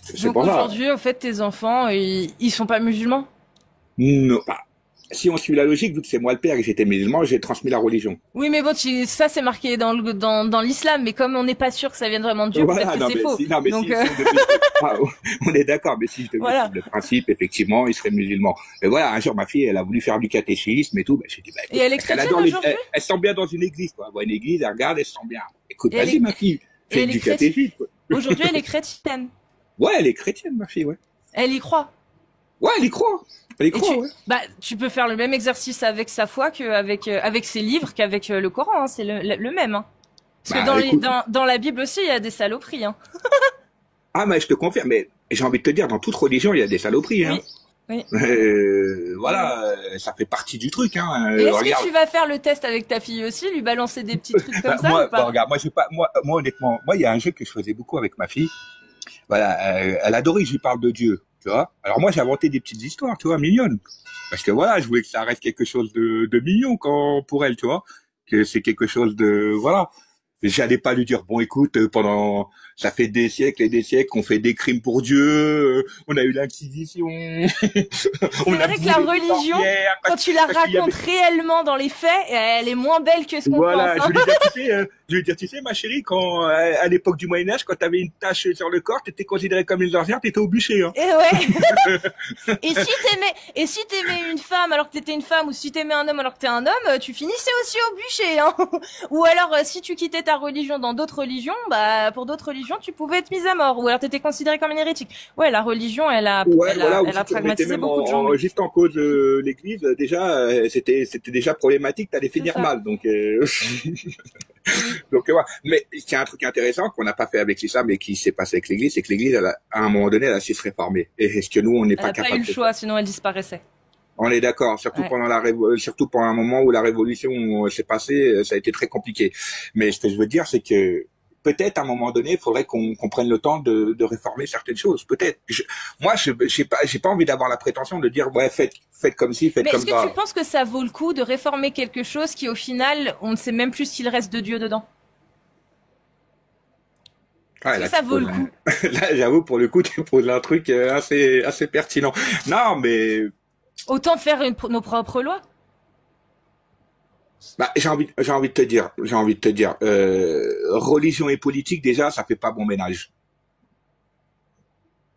C'est Donc pour ça. aujourd'hui, en fait, tes enfants, ils sont pas musulmans? Non, bah, si on suit la logique, vu que c'est moi le père et que j'étais musulman, j'ai transmis la religion. Oui, mais bon, ça c'est marqué dans l'islam, mais comme on n'est pas sûr que ça vienne vraiment de Dieu, peut-être que non, c'est mais faux. si, non, mais Donc, si on devait- Ah, on est d'accord, mais si je devais Voilà. suivre le principe, effectivement, il serait musulman. Mais voilà, un jour, ma fille, elle a voulu faire du catéchisme et tout, bah, j'ai dit, bah, écoute, Et elle est parce qu'elle chrétienne adore aujourd'hui? elle se sent bien dans une église, quoi. Elle voit une église, elle regarde, elle se sent bien. Écoute, Et elle vas-y, est- ma fille, et fais elle est du catéchisme, quoi. aujourd'hui, elle est chrétienne. Ouais, elle est chrétienne, ma fille, ouais. Elle y croit. Ouais, elle y croit. Elle y Et croit, ouais. bah, tu peux faire le même exercice avec sa foi qu'avec avec ses livres, qu'avec le Coran. Hein, c'est le même. Hein. Parce que Bah, écoute. dans la Bible aussi, il y a des saloperies. Hein. Ah, mais je te confirme, mais j'ai envie de te dire, dans toute religion, il y a des saloperies, hein. Oui. Voilà, ça fait partie du truc, hein. Et est-ce Regarde. que tu vas faire le test avec ta fille aussi, lui balancer des petits trucs comme ça moi, ou pas? regarde, moi, honnêtement, moi, il y a un jeu que je faisais beaucoup avec ma fille. Voilà, elle adorait que je lui parle de Dieu, tu vois. Alors moi, j'ai inventé des petites histoires, tu vois, mignonnes. Parce que voilà, je voulais que ça reste quelque chose de mignon pour elle, tu vois. Que c'est quelque chose de, voilà. J'allais pas lui dire, bon, écoute, ça fait des siècles et des siècles qu'on fait des crimes pour Dieu, on a eu l'Inquisition. C'est vrai que la religion, quand tu la racontes réellement dans les faits, elle est moins belle que ce qu'on Voilà, pense. Hein. je lui dis, tu sais, Je veux dire, tu sais, ma chérie, quand à l'époque du Moyen Âge, quand t'avais une tache sur le corps, t'étais considérée comme une sorcière, t'étais au bûcher. Hein. Et ouais. Et si t'aimais une femme alors que t'étais une femme, ou si t'aimais un homme alors que t'es un homme, tu finissais aussi au bûcher. Hein. Ou alors, si tu quittais ta religion dans d'autres religions, bah pour d'autres religions, tu pouvais être mise à mort. Ou alors t'étais considérée comme une hérétique. Ouais, la religion, elle a pragmatisé beaucoup de gens. Juste en cause l'Église, déjà, c'était déjà problématique, t'allais finir mal. Donc, donc voilà. Mais il y a un truc intéressant qu'on n'a pas fait avec l'islam mais qui s'est passé avec l'Église, c'est que l'Église, à un moment donné, elle a su se réformer. Et est-ce que nous, on n'est pas capable de... Elle n'a pas eu le choix, sinon elle disparaissait. On est d'accord, surtout surtout pendant un moment où la révolution s'est passée, ça a été très compliqué. Mais ce que je veux dire, c'est que peut-être à un moment donné, il faudrait qu'on prenne le temps de réformer certaines choses. Peut-être. Moi, j'ai pas envie d'avoir la prétention de dire ouais, faites comme ci, faites comme ça. Mais est-ce que tu penses que ça vaut le coup de réformer quelque chose qui, au final, on ne sait même plus s'il reste de Dieu dedans? Ouais, là, ça vaut le coup. Là, j'avoue, pour le coup, tu poses un truc assez pertinent. Non, mais autant faire nos propres lois. Bah, j'ai envie de te dire, religion et politique, déjà, ça fait pas bon ménage.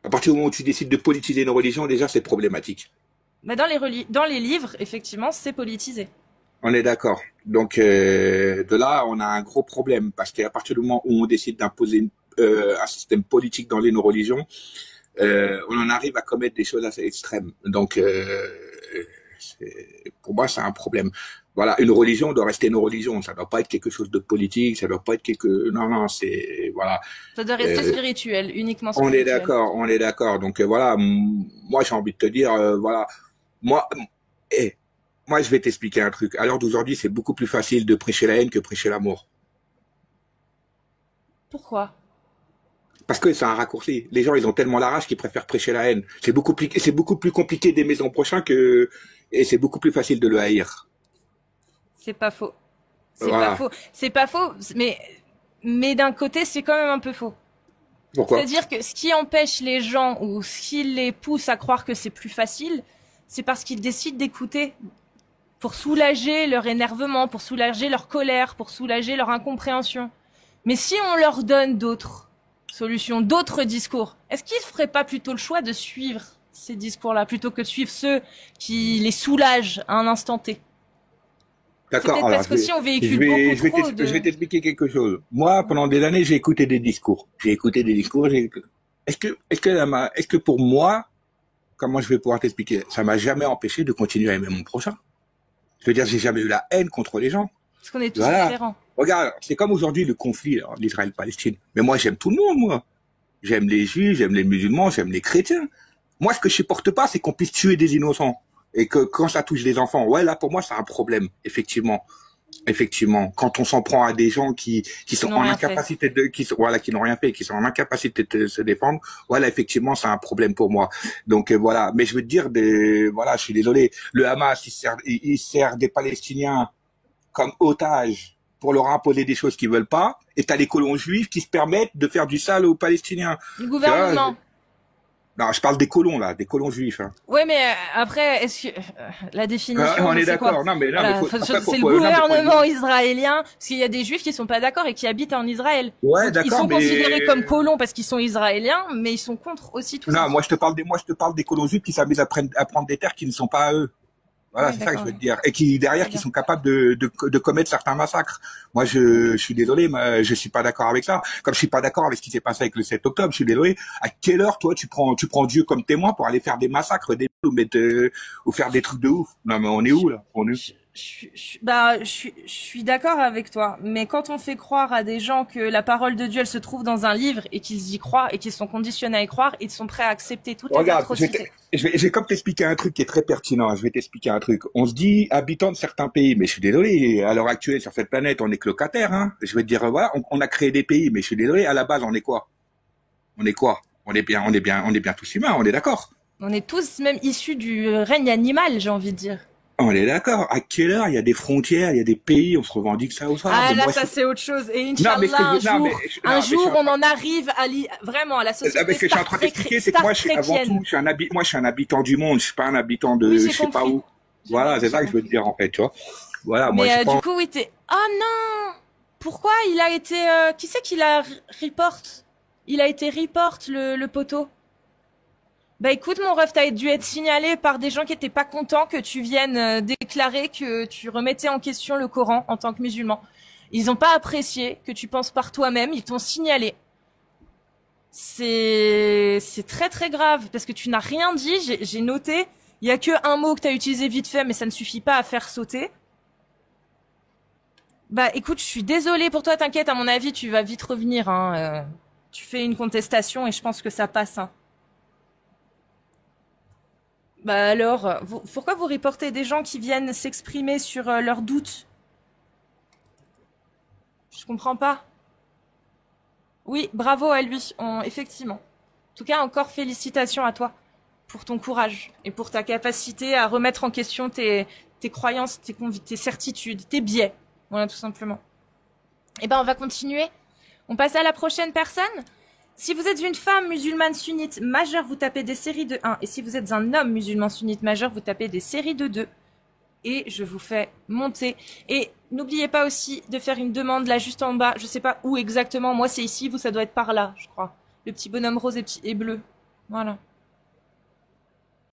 À partir du moment où tu décides de politiser une religion, déjà, c'est problématique. Mais dans les livres, effectivement, c'est politisé. On est d'accord. Donc, de là, on a un gros problème, parce qu'à partir du moment où on décide d'imposer un système politique dans nos religions, on en arrive à commettre des choses assez extrêmes. Donc, pour moi, c'est un problème. Voilà, une religion doit rester une religion. Ça doit pas être quelque chose de politique. Ça doit pas être non, c'est voilà. Ça doit rester spirituel, uniquement spirituel. On est d'accord. Donc voilà, moi j'ai envie de te dire, voilà, moi, moi je vais t'expliquer un truc. À l'heure d'aujourd'hui, c'est beaucoup plus facile de prêcher la haine que prêcher l'amour. Pourquoi? Parce que c'est un raccourci. Les gens, ils ont tellement la rage qu'ils préfèrent prêcher la haine. C'est beaucoup plus compliqué d'aimer son prochain et c'est beaucoup plus facile de le haïr. C'est pas faux. Voilà. C'est pas faux, mais d'un côté, c'est quand même un peu faux. Pourquoi? C'est-à-dire que ce qui empêche les gens ou ce qui les pousse à croire que c'est plus facile, c'est parce qu'ils décident d'écouter pour soulager leur énervement, pour soulager leur colère, pour soulager leur incompréhension. Mais si on leur donne d'autres solutions, d'autres discours, est-ce qu'ils ne feraient pas plutôt le choix de suivre ces discours-là plutôt que de suivre ceux qui les soulagent à un instant T? D'accord. Alors, parce que si on véhicule beaucoup trop je vais t'expliquer quelque chose. Moi, pendant des années, j'ai écouté des discours. Est-ce que pour moi, comment je vais pouvoir t'expliquer? Ça m'a jamais empêché de continuer à aimer mon prochain. Je veux dire, j'ai jamais eu la haine contre les gens. Parce qu'on est tous différents. Regarde, c'est comme aujourd'hui le conflit d'Israël-Palestine. Mais moi, j'aime tout le monde, moi. J'aime les juifs, j'aime les musulmans, j'aime les chrétiens. Moi, ce que je supporte pas, c'est qu'on puisse tuer des innocents. Et que quand ça touche des enfants, ouais, là, pour moi, c'est un problème, effectivement. Quand on s'en prend à des gens qui sont en incapacité qui n'ont rien fait, qui sont en incapacité de se défendre, voilà, effectivement, c'est un problème pour moi. Donc, voilà. Mais je veux te dire, voilà, je suis désolé. Le Hamas, il sert des Palestiniens comme otages pour leur imposer des choses qu'ils veulent pas. Et t'as les colons juifs qui se permettent de faire du sale aux Palestiniens. Du gouvernement. Non, je parle des colons, là, des colons juifs. Hein. Ouais, mais après, est-ce que la définition, on est d'accord. Non, mais c'est le gouvernement israélien, parce qu'il y a des juifs qui sont pas d'accord et qui habitent en Israël. Ouais, d'accord. Ils sont considérés comme colons parce qu'ils sont israéliens, mais ils sont contre aussi tout ça. Non, moi je te parle des colons juifs qui s'amusent à prendre des terres qui ne sont pas à eux. Voilà, c'est ça que je veux te dire. Et qui, derrière, qui sont capables de commettre certains massacres. Moi, je suis désolé, mais je suis pas d'accord avec ça. Comme je suis pas d'accord avec ce qui s'est passé avec le 7 octobre, je suis désolé. À quelle heure, toi, tu prends Dieu comme témoin pour aller faire des massacres, ou faire des trucs de ouf? Non, mais on est où, là? Je suis d'accord avec toi, mais quand on fait croire à des gens que la parole de Dieu elle se trouve dans un livre et qu'ils y croient et qu'ils sont conditionnés à y croire, ils sont prêts à accepter toutes les atrocités. Je vais comme t'expliquer un truc qui est très pertinent. Je vais t'expliquer un truc. On se dit habitants de certains pays, mais je suis désolé. À l'heure actuelle sur cette planète, on est que locataires. Hein. Je vais te dire voilà, on a créé des pays, mais je suis désolé. À la base, on est quoi? On est bien tous humains. On est d'accord. On est tous même issus du règne animal, j'ai envie de dire. On est d'accord. À quelle heure il y a des frontières, il y a des pays, on se revendique ça ou ça. Ah là, ça c'est autre chose. Et Inch'Allah, un jour, on en arrive vraiment à la société. Ce que je suis en train d'expliquer, c'est que moi, avant tout, je suis un habitant du monde. Je suis pas un habitant de, je sais pas où. Voilà, c'est ça que je veux te dire en fait, tu vois. Voilà. Mais du coup, oui, oh non. pourquoi il a été... qui c'est qui l'a report? Il a été report, le poteau. Bah écoute, mon ref, t'as dû être signalé par des gens qui étaient pas contents que tu viennes déclarer que tu remettais en question le Coran en tant que musulman. Ils ont pas apprécié que tu penses par toi-même, ils t'ont signalé. C'est très très grave, parce que tu n'as rien dit, j'ai noté. Il y a que un mot que t'as utilisé vite fait, mais ça ne suffit pas à faire sauter. Bah écoute, je suis désolée pour toi, t'inquiète, à mon avis, tu vas vite revenir, hein. Tu fais une contestation et je pense que ça passe, hein. Bah alors, pourquoi vous reportez des gens qui viennent s'exprimer sur leurs doutes? Je comprends pas. Oui, bravo à lui, effectivement. En tout cas, encore félicitations à toi pour ton courage et pour ta capacité à remettre en question tes croyances, tes certitudes, tes biais. Voilà, tout simplement. Eh ben, on va continuer. On passe à la prochaine personne. Si vous êtes une femme musulmane sunnite majeure, vous tapez des séries de 1. Et si vous êtes un homme musulman sunnite majeur, vous tapez des séries de 2. Et je vous fais monter. Et n'oubliez pas aussi de faire une demande là juste en bas. Je sais pas où exactement. Moi, c'est ici. Vous, ça doit être par là, je crois. Le petit bonhomme rose et bleu. Voilà.